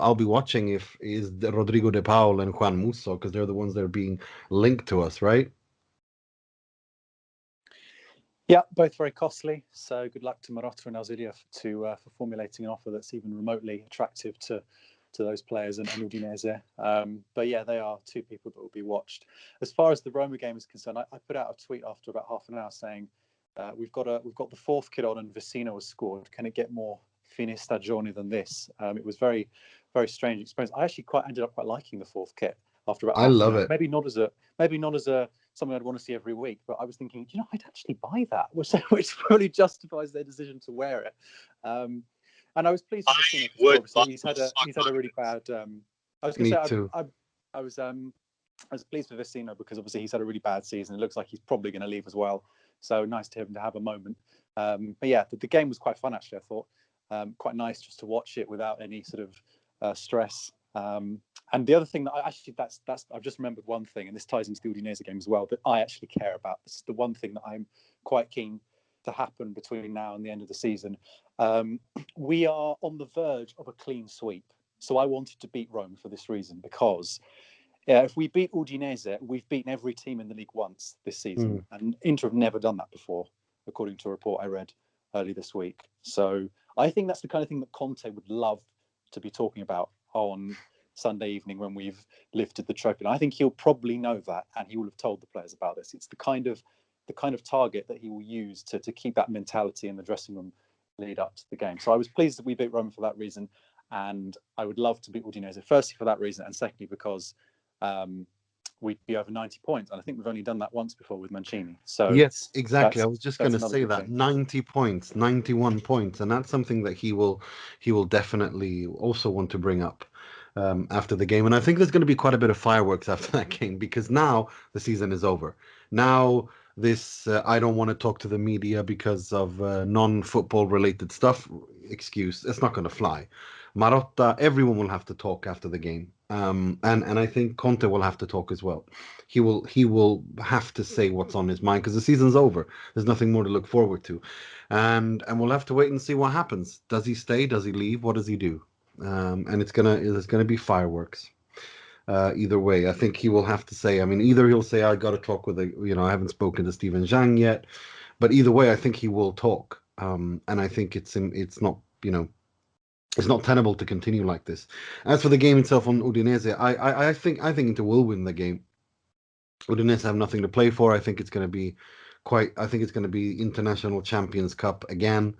I'll be watching is the Rodrigo De Paul and Juan Musso, because they're the ones that are being linked to us, right? Yeah, both very costly. So good luck to Moratti and Nerazzurri for formulating an offer that's even remotely attractive to those players and Udinese. But yeah, they are 2 people that will be watched. As far as the Roma game is concerned, I put out a tweet after about half an hour saying we've got the 4th kid on and Vecino has scored. Can it get more fine stagione than this? It was very, very strange experience. I actually ended up quite liking the 4th kit after about. I love it. Maybe not as a something I'd want to see every week, but I was thinking, I'd actually buy that, which probably justifies their decision to wear it. And I was pleased with Vecino, because obviously he's had a really bad. I was going to say too. I was pleased with Vecino because obviously he's had a really bad season. It looks like he's probably going to leave as well. So nice to him to have a moment. But yeah, the game was quite fun actually. I thought quite nice just to watch it without any sort of stress And the other thing that I've just remembered one thing, and this ties into the Udinese game as well, that I actually care about. This is the one thing that I'm quite keen to happen between now and the end of the season. We are on the verge of a clean sweep. So I wanted to beat Rome for this reason, because if we beat Udinese, we've beaten every team in the league once this season. And Inter have never done that before, according to a report I read early this week. So I think that's the kind of thing that Conte would love to be talking about on Sunday evening when we've lifted the trophy. And I think he'll probably know that, and he will have told the players about this. It's the kind of target that he will use to keep that mentality in the dressing room lead up to the game. So I was pleased that we beat Roma for that reason, and I would love to beat Udinese, firstly for that reason, and secondly because we'd be over 90 points, and I think we've only done that once before with Mancini. So yes, exactly. I was just going to say that thing. 90 points, 91 points, and that's something that he will definitely also want to bring up after the game. And I think there's going to be quite a bit of fireworks after that game, because now the season is over. Now this I don't want to talk to the media because of non-football related stuff excuse, it's not going to fly. Marotta, everyone will have to talk after the game. And I think Conte will have to talk as well. He will have to say what's on his mind, because the season's over. There's nothing more to look forward to. And we'll have to wait and see what happens. Does he stay? Does he leave? What does he do? And there's gonna be fireworks. Either way, I think he will have to say, I mean, either he'll say, I got to talk with I haven't spoken to Steven Zhang yet, but either way, I think he will talk. And I think it's not, it's not tenable to continue like this. As for the game itself on Udinese, I think Inter will win the game. Udinese have nothing to play for. I think it's going to be International Champions Cup again,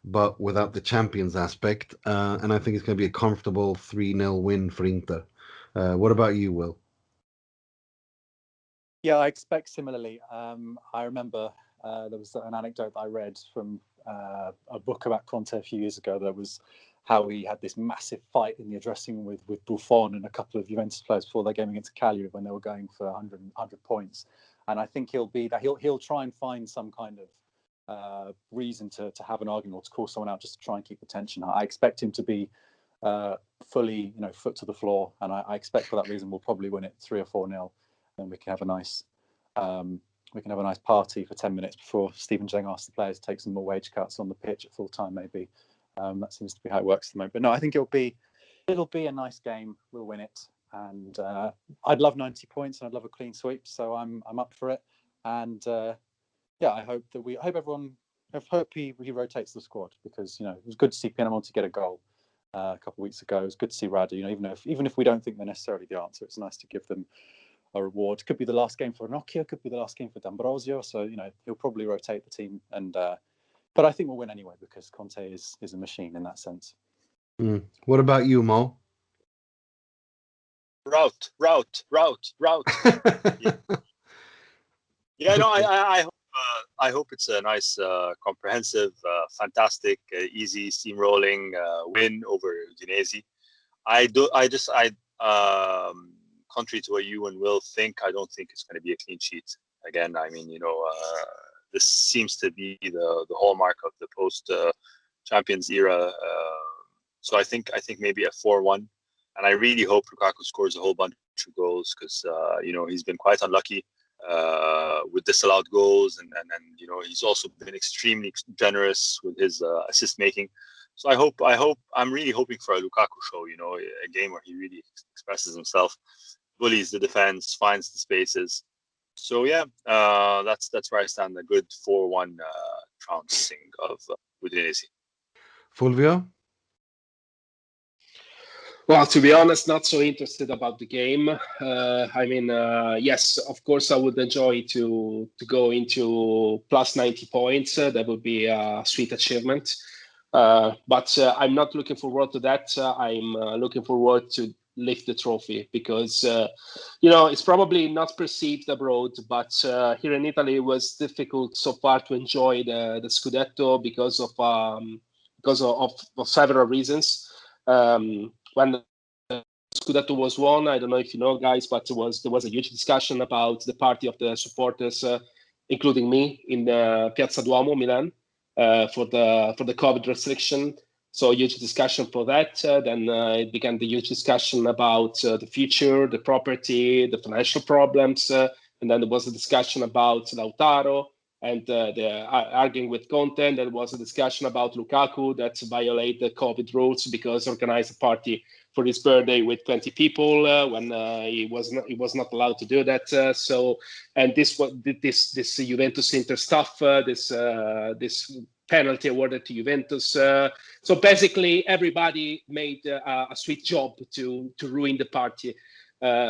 but without the Champions aspect. And I think it's going to be a comfortable 3-0 win for Inter. What about you, Will? Yeah, I expect similarly. I remember there was an anecdote that I read from a book about Conte a few years ago. There was how he had this massive fight in the dressing room with Buffon and a couple of Juventus players before their game against Cagliari when they were going for 100 points. And I think he'll try and find some kind of reason to have an argument or to call someone out just to try and keep the tension high. I expect him to be fully, foot to the floor, and I expect for that reason we'll probably win it 3 or 4-0, and we can have a nice party for 10 minutes before Steven Zhang asks the players to take some more wage cuts on the pitch at full time, maybe. That seems to be how it works at the moment. But no, I think it'll be a nice game. We'll win it, and I'd love 90 points and I'd love a clean sweep. So I'm up for it, and I hope he rotates the squad, because it was good to see Pienamonti get a goal a couple of weeks ago. It was good to see Radu. Even if we don't think they're necessarily the answer, it's nice to give them a reward. Could be the last game for Ranocchio, could be the last game for D'Ambrosio. So he'll probably rotate the team, and but I think we'll win anyway, because Conte is a machine in that sense. What about you, Mo? Route. Yeah, no, I hope it's a nice, comprehensive, fantastic, easy, steamrolling win over Udinese. Contrary to what you and Will think, I don't think it's going to be a clean sheet. Again, I mean, this seems to be the hallmark of the post Champions era. So I think maybe a 4-1, and I really hope Lukaku scores a whole bunch of goals, because he's been quite unlucky with disallowed goals, and he's also been extremely generous with his assist making. So I'm really hoping for a Lukaku show, a game where he really expresses himself, bullies the defense, finds the spaces. So yeah, that's where I stand. A good 4-1 trouncing of Udinese. Fulvio? Well, to be honest, not so interested about the game. Yes, of course, I would enjoy to go into plus 90 points. That would be a sweet achievement. But I'm not looking forward to that. I'm looking forward to lift the trophy, because it's probably not perceived abroad, but here in Italy it was difficult so far to enjoy the Scudetto because of several reasons. When the Scudetto was won, I don't know if you know, guys, but there was a huge discussion about the party of the supporters, including me, in Piazza Duomo, Milan, for the COVID restriction. So huge discussion for that. Then it began the huge discussion about the future, the property, the financial problems. And then there was a discussion about Lautaro and the arguing with Conte. And there was a discussion about Lukaku that violated the COVID rules because organized a party for his birthday with 20 people when he was not allowed to do that. And this Juventus Inter stuff, this penalty awarded to Juventus. So basically, everybody made a sweet job to ruin the party.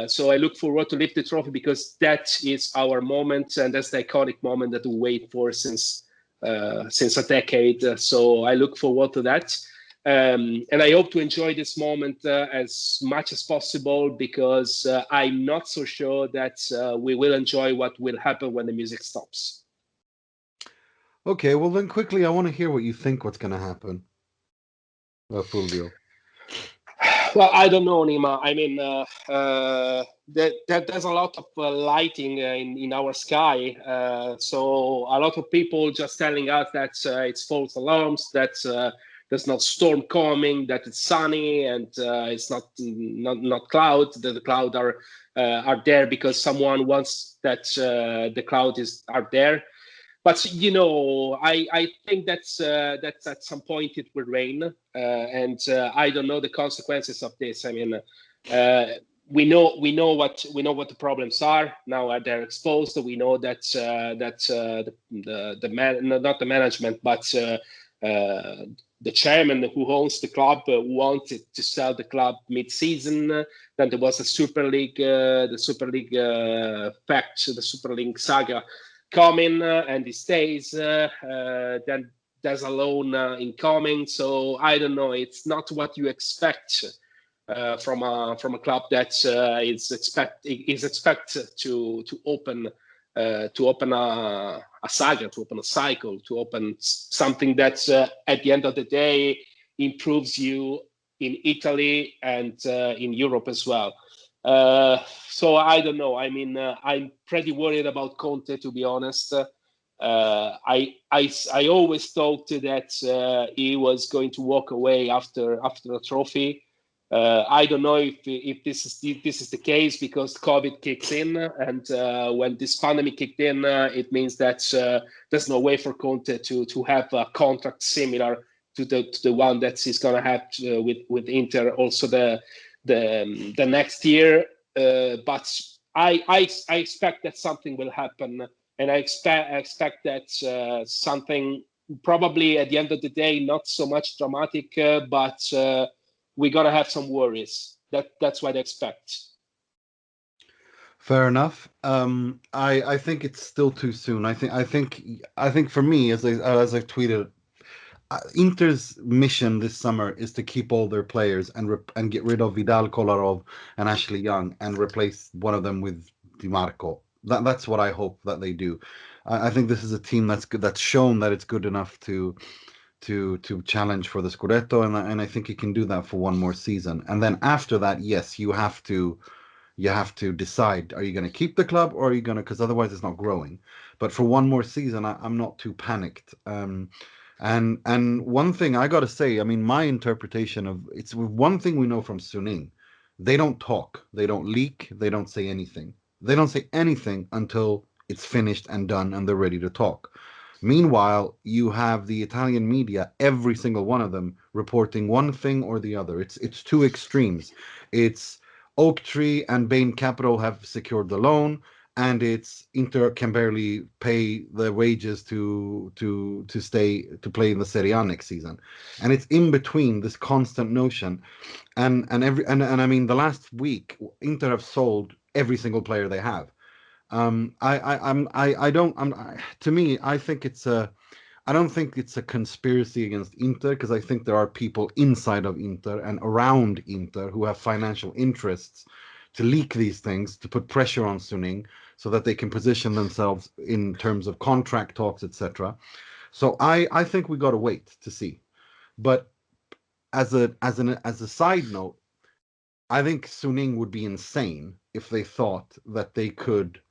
So I look forward to lift the trophy because that is our moment, and that's the iconic moment that we wait for since a decade. So I look forward to that. And I hope to enjoy this moment as much as possible because I'm not so sure that we will enjoy what will happen when the music stops. Okay, well then quickly, I want to hear what you think what's going to happen. Fulvio. Well, I don't know, Nima. I mean, there's a lot of lighting in our sky. So a lot of people just telling us that it's false alarms, that there's no storm coming, that it's sunny and it's not cloud. That the cloud are there because someone wants that the cloud are there. But I think that's at some point it will rain, and I don't know the consequences of this. I mean, we know what the problems are now. They're exposed. We know that not the management, but the chairman who owns the club wanted to sell the club mid-season. Then there was a Super League, the Super League saga coming, and he stays. Then there's a loan incoming. So I don't know. It's not what you expect from a club that is expected to open a saga, to open a cycle, to open something that at the end of the day improves you in Italy and in Europe as well. So I don't know. I mean, I'm pretty worried about Conte, to be honest. I always thought that he was going to walk away after a trophy. I don't know if this is the case because COVID kicks in, and when this pandemic kicked in, it means that there's no way for Conte to have a contract similar to the one that he's gonna have with Inter also the next year. But I expect that something will happen, and I expect that something probably at the end of the day not so much dramatic, but we're gonna have some worries. That's what I expect. Fair enough. I think it's still too soon. I think for me, as I've tweeted, Inter's mission this summer is to keep all their players and get rid of Vidal, Kolarov, and Ashley Young and replace one of them with Di Marco. That's what I hope that they do. I think this is a team that's good, that's shown that it's good enough to challenge for the Scudetto, and I think you can do that for one more season. And then after that, yes, you have to decide: are you going to keep the club, or are you going to? Because otherwise, it's not growing. But for one more season, I'm not too panicked. And one thing I got to say, I mean, my interpretation of it's one thing we know from Suning: they don't talk, they don't leak, they don't say anything. They don't say anything until it's finished and done, and they're ready to talk. Meanwhile, you have the Italian media, every single one of them, reporting one thing or the other. It's two extremes. It's Oaktree and Bain Capital have secured the loan, and it's Inter can barely pay the wages to play in the Serie A next season. And it's in between this constant notion. And I mean, the last week, Inter have sold every single player they have. To me, I don't think it's a conspiracy against Inter, because I think there are people inside of Inter and around Inter who have financial interests to leak these things, to put pressure on Suning so that they can position themselves in terms of contract talks, etc. So I think we got to wait to see. But as a side note, I think Suning would be insane if they thought that they could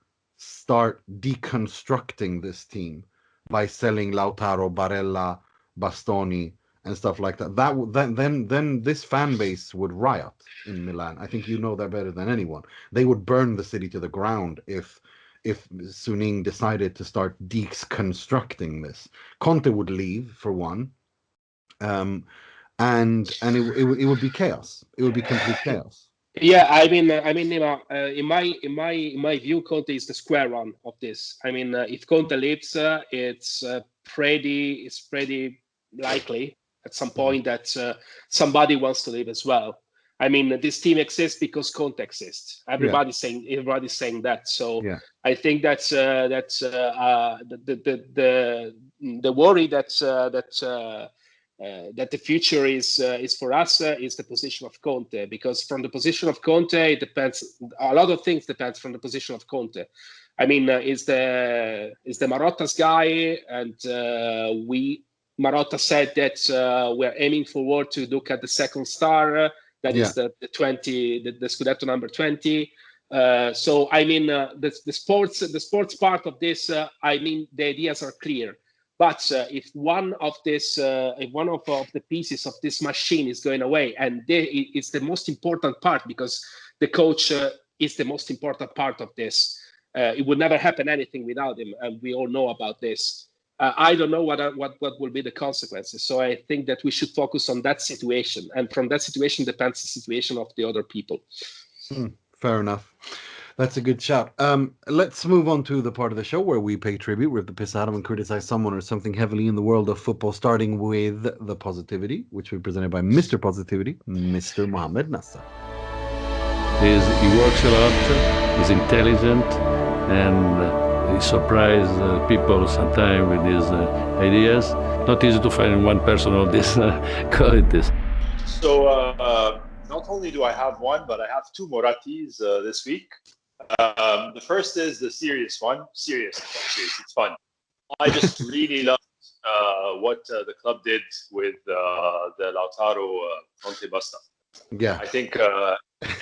start deconstructing this team by selling Lautaro, Barella, Bastoni, and stuff like that, then this fan base would riot in Milan. I think you know that better than anyone. They would burn the city to the ground if Suning decided to start deconstructing this. Conte would leave for one, and it would be chaos. It would be complete chaos. Yeah, I mean, Nima, in my view, Conte is the square one of this. I mean, if Conte leaves, it's pretty likely at some point that somebody wants to leave as well. I mean, this team exists because Conte exists. Everybody's saying that. So yeah. I think that's the worry that the future is for us is the position of Conte, because from the position of Conte it depends. A lot of things depends from the position of Conte. I mean, is the Marotta's guy, and Marotta said that we're aiming forward to look at the second star. That is the Scudetto number 20. So I mean, the sports part of this. I mean, the ideas are clear. But if one of the pieces of this machine is going away, and it's the most important part, because the coach is the most important part of this. It would never happen anything without him, and we all know about this. I don't know what will be the consequences. So I think that we should focus on that situation, and from that situation depends the situation of the other people. Fair enough. That's a good shout. Let's move on to the part of the show where we pay tribute. We have to piss out of and criticize someone or something heavily in the world of football, starting with the positivity, which will be presented by Mr. Positivity, Mr. Mohamed Nassar. He works a lot, he's intelligent, and he surprises people sometimes with his ideas. Not easy to find one person of these qualities. So not only do I have one, but I have two Morattis this week. The first is the serious one. Serious, it's fun. I just really loved what the club did with the Lautaro Conte Basta. Yeah. I think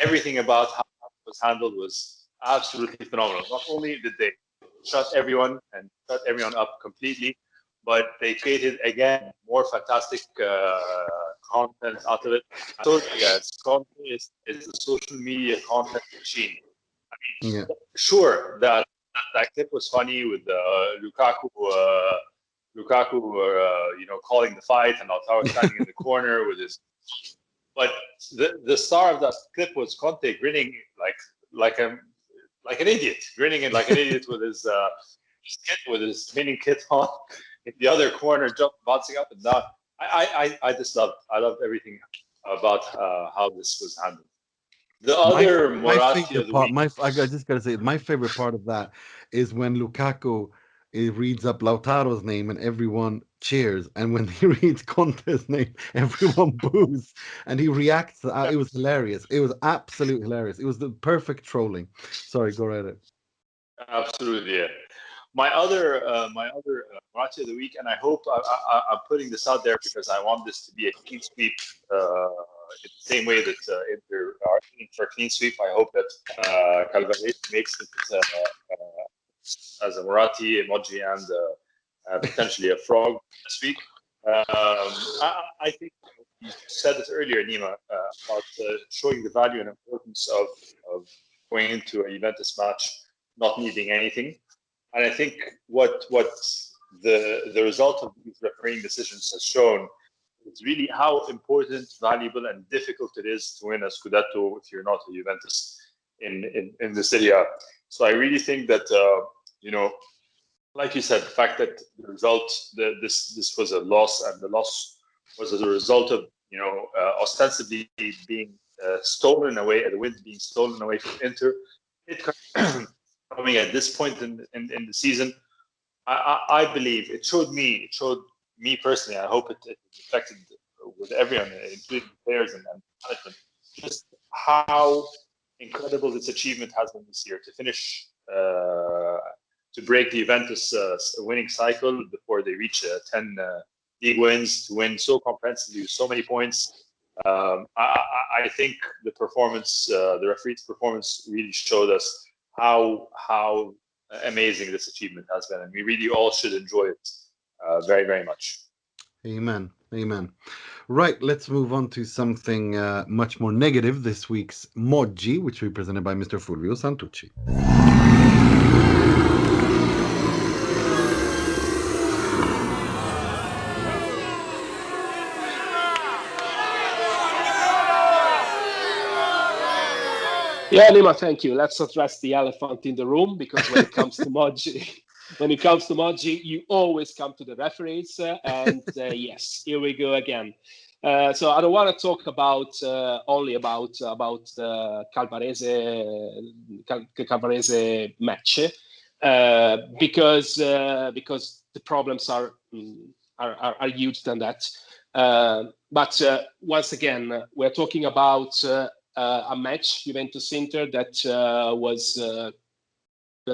everything about how it was handled was absolutely phenomenal. Not only did they shut everyone up completely, but they created, again, more fantastic content out of it. So, yes, Conte is the social media content machine. I mean, sure, that clip was funny with Lukaku, calling the fight, and Lautaro standing in the corner with his. But the star of that clip was Conte grinning like an idiot, with his training kit on in the other corner, bouncing up and down. I just loved everything about how this was handled. The other Moratti of the week. I just gotta say, my favorite part of that is when Lukaku reads up Lautaro's name and everyone cheers, and when he reads Conte's name, everyone boos, and he reacts. It was hilarious. It was absolutely hilarious. It was the perfect trolling. Sorry, go right ahead. Absolutely, yeah. My other Moratti of the week, and I hope I'm putting this out there because I want this to be a clean sweep. In the same way that Inter are aiming for a clean sweep, I hope that Calvarese makes it as a Moratti, a Moggi, and potentially a frog this week. I think you said it earlier, Nima, about showing the value and importance of going into a Juventus match not needing anything. And I think what the result of these refereeing decisions has shown is really how important, valuable, and difficult it is to win a Scudetto if you're not a Juventus in the Serie A. So I really think that like you said, the fact that the result, this was a loss, and the loss was as a result of ostensibly being stolen away, the win being stolen away from Inter. It coming at this point in the season, I believe it showed me personally. I hope it affected with everyone, including players and management, just how incredible this achievement has been this year to finish. To break the Juventus winning cycle before they reach 10 league wins, to win so comprehensively with so many points. I think the performance, the referee's performance, really showed us how amazing this achievement has been, and we really all should enjoy it very, very much. Amen. Amen. Right, let's move on to something much more negative. This week's Moggi, which will be presented by Mr. Fulvio Santucci. Yeah, Nima, thank you. Let's address the elephant in the room, because when it comes to Moggi, you always come to the referees. Yes, here we go again. So I don't want to talk about only about the Calvarese match, because the problems are huge than that. But once again, we're talking about a match, Juventus Inter, that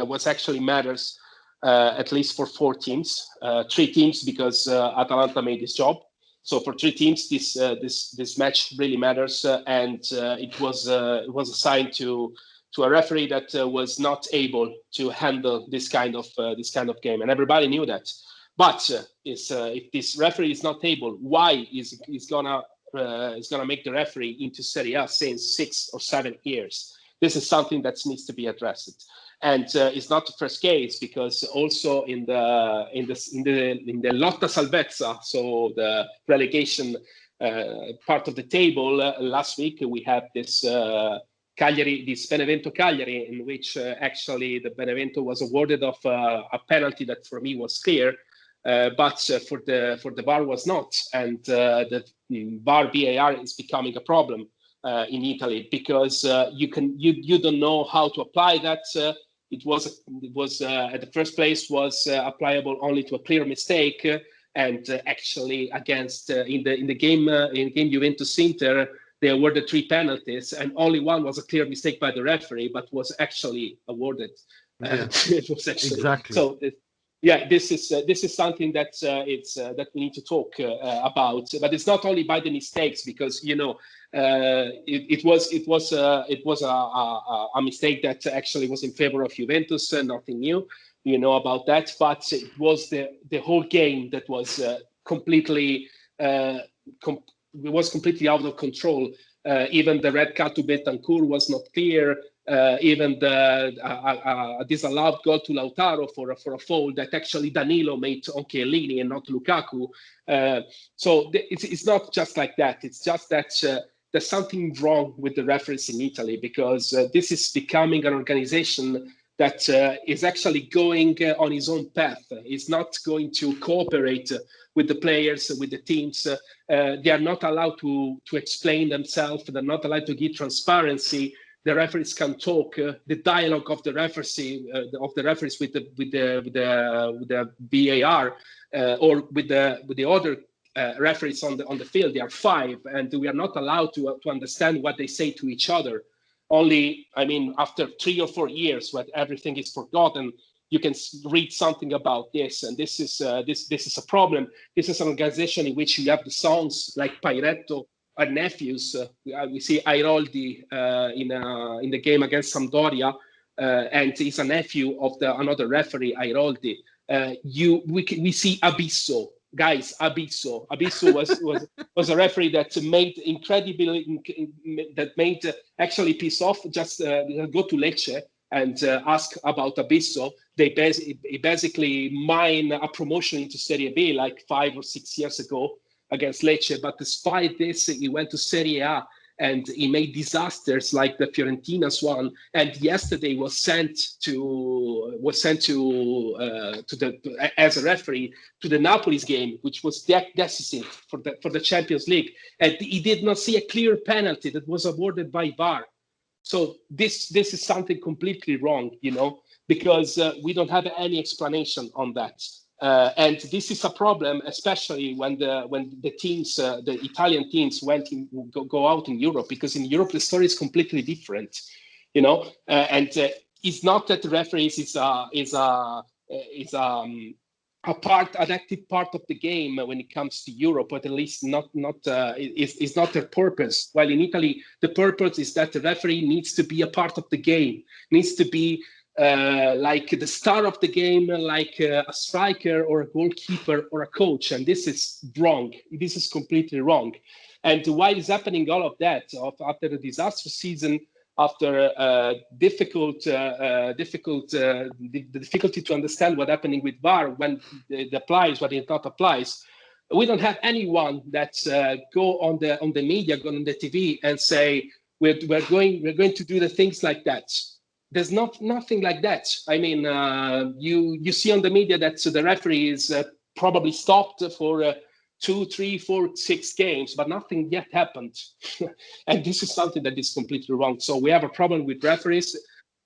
was actually matters at least for 4 teams, 3 teams, because Atalanta made this job. So for 3 teams, this match really matters, and it was assigned to a referee that was not able to handle this kind of game, and everybody knew that. But if this referee is not able, why is gonna make the referee into Serie A since 6 or 7 years? This is something that needs to be addressed, and it's not the first case, because also in the lotta salvezza, so the relegation part of the table, last week we had this Benevento Cagliari, in which actually the Benevento was awarded of a penalty that for me was clear. But for the VAR was not, and the VAR is becoming a problem in Italy, because you don't know how to apply that. It was at the first place was applicable only to a clear mistake, and actually against in the game Juventus Inter, they awarded 3 penalties, and only one was a clear mistake by the referee, but was actually awarded. Yeah. It was actually Exactly. so. Yeah, this is something that that we need to talk about, but it's not only by the mistakes, because it was a mistake that actually was in favor of Juventus, nothing new, about that. But it was the whole game that was completely out of control. Even the red card to Bentancur was not clear. Even the disallowed goal to Lautaro for a foul that actually Danilo made on Chiellini and not Lukaku. So it's not just like that. It's just that there's something wrong with the referees in Italy, because this is becoming an organization that is actually going on its own path. It's not going to cooperate with the players, with the teams. They are not allowed to explain themselves. They're not allowed to give transparency. The referees can talk. The dialogue of the referees with the VAR or with the other referees on the field. There are 5, and we are not allowed to understand what they say to each other. Only, after 3 or 4 years, when everything is forgotten, you can read something about this, and this is a problem. This is an organization in which you have the songs like Pairetto. Our nephews, we see Airoldi in the game against Sampdoria, and he's a nephew of another referee, Airoldi. We see Abisso, guys. Abisso was a referee that made actually piss off. Just go to Lecce and ask about Abisso. They basically mine a promotion into Serie B like 5 or 6 years ago against Lecce, but despite this, he went to Serie A and he made disasters like the Fiorentina's one. And yesterday was sent as a referee to the Napoli's game, which was decisive for the Champions League, and he did not see a clear penalty that was awarded by VAR. So this is something completely wrong, because we don't have any explanation on that. And this is a problem, especially when the teams, the Italian teams, go out in Europe, because in Europe the story is completely different, And it's not that the referees is an active part of the game when it comes to Europe, but at least it's not their purpose. While in Italy, the purpose is that the referee needs to be a part of the game, needs to be like the star of the game, like a striker or a goalkeeper or a coach. And this is wrong. This is completely wrong. And while is happening all of that, after a disastrous season, after the difficulty to understand what's happening with VAR, when it applies, when it not applies, we don't have anyone that go on the media, go on the TV and say we're going to do the things like that. There's nothing like that. I mean, you see on the media that the referee is probably stopped for 2, 3, 4, 6 games, but nothing yet happened. And this is something that is completely wrong. So we have a problem with referees.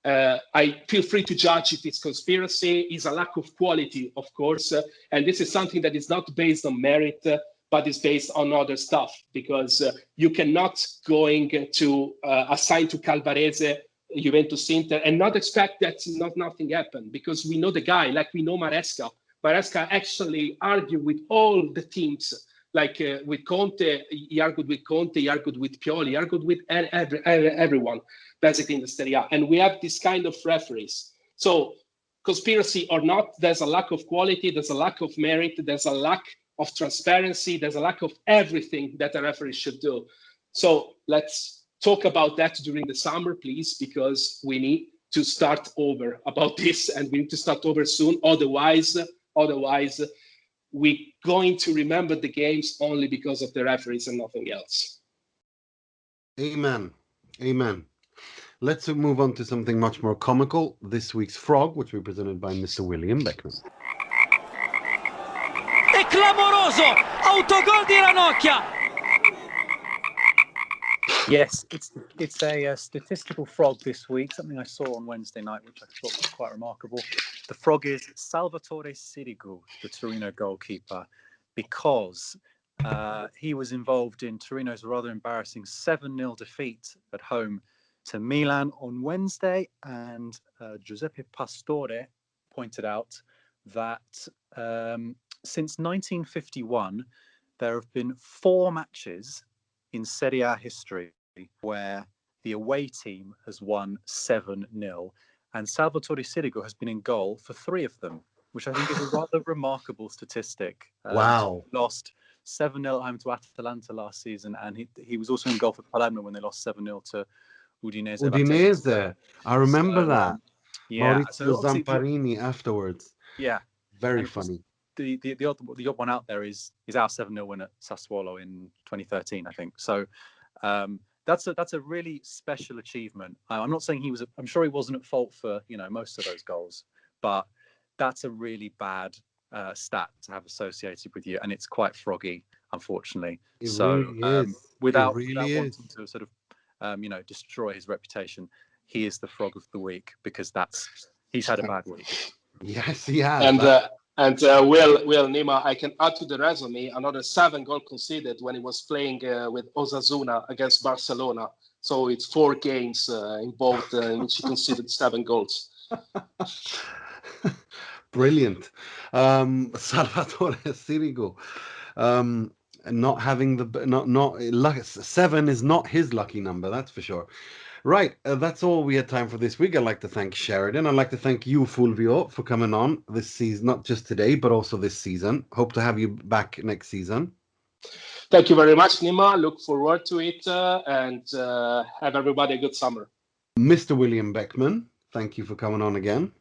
I feel free to judge if it's conspiracy, is a lack of quality, of course. And this is something that is not based on merit, but is based on other stuff, because you cannot going to assign to Calvarese Juventus Inter and not expect that nothing happened, because we know the guy, like we know Maresca. Maresca actually argued with all the teams, like with Conte, he argued with Conte, he argued with Pioli, he argued with everyone, basically in the Serie A. And we have this kind of referees. So conspiracy or not, there's a lack of quality, there's a lack of merit, there's a lack of transparency, there's a lack of everything that a referee should do. So let's talk about that during the summer, please, because we need to start over about this, and we need to start over soon. Otherwise, we're going to remember the games only because of the referees and nothing else. Amen. Amen. Let's move on to something much more comical. This week's Frog, which will be presented by Mr. William Beckman. È clamoroso! Autogol di Ranocchia! Yes, it's a statistical frog this week, something I saw on Wednesday night, which I thought was quite remarkable. The frog is Salvatore Sirigu, the Torino goalkeeper, because he was involved in Torino's rather embarrassing 7-0 defeat at home to Milan on Wednesday. And Giuseppe Pastore pointed out that since 1951, there have been 4 matches in Serie A history where the away team has won 7-0, and Salvatore Sirigu has been in goal for 3 of them, which I think is a rather remarkable statistic. Wow. He lost 7-0 home to Atalanta last season, and he was also in goal for Palermo when they lost 7-0 to Udinese. Udinese, I remember that. Yeah, Maurizio Zamparini afterwards. Yeah, very funny. The odd one out there is our 7-0 win at Sassuolo in 2013, I think. So that's a really special achievement. I'm not saying I'm sure he wasn't at fault for most of those goals, but that's a really bad stat to have associated with you, and it's quite froggy, unfortunately. Without wanting to sort of destroy his reputation, he is the frog of the week because he's had a bad week. Yes, he has. And Will Nima, I can add to the resume another 7 goals conceded when he was playing with Osasuna against Barcelona. So it's 4 games involved in which he conceded 7 goals. Brilliant. Salvatore Sirigu. Not having luck. 7 is not his lucky number, that's for sure. Right, that's all we had time for this week. I'd like to thank Sheridan. I'd like to thank you, Fulvio, for coming on this season, not just today, but also this season. Hope to have you back next season. Thank you very much, Nima. Look forward to it and have everybody a good summer. Mr. William Beckman, thank you for coming on again.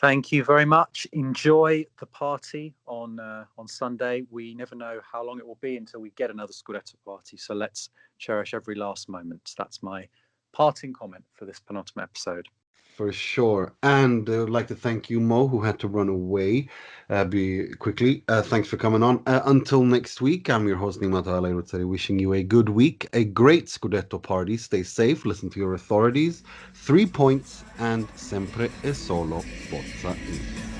Thank you very much. Enjoy the party on Sunday. We never know how long it will be until we get another Scudetto party, so let's cherish every last moment. That's my parting comment for this penultimate episode. For sure. And I would like to thank you, Mo, who had to run away quickly. Thanks for coming on. Until next week, I'm your host, Nima Tavallaey, wishing you a good week, a great Scudetto party. Stay safe, listen to your authorities. 3 points, and sempre e solo forza Inter.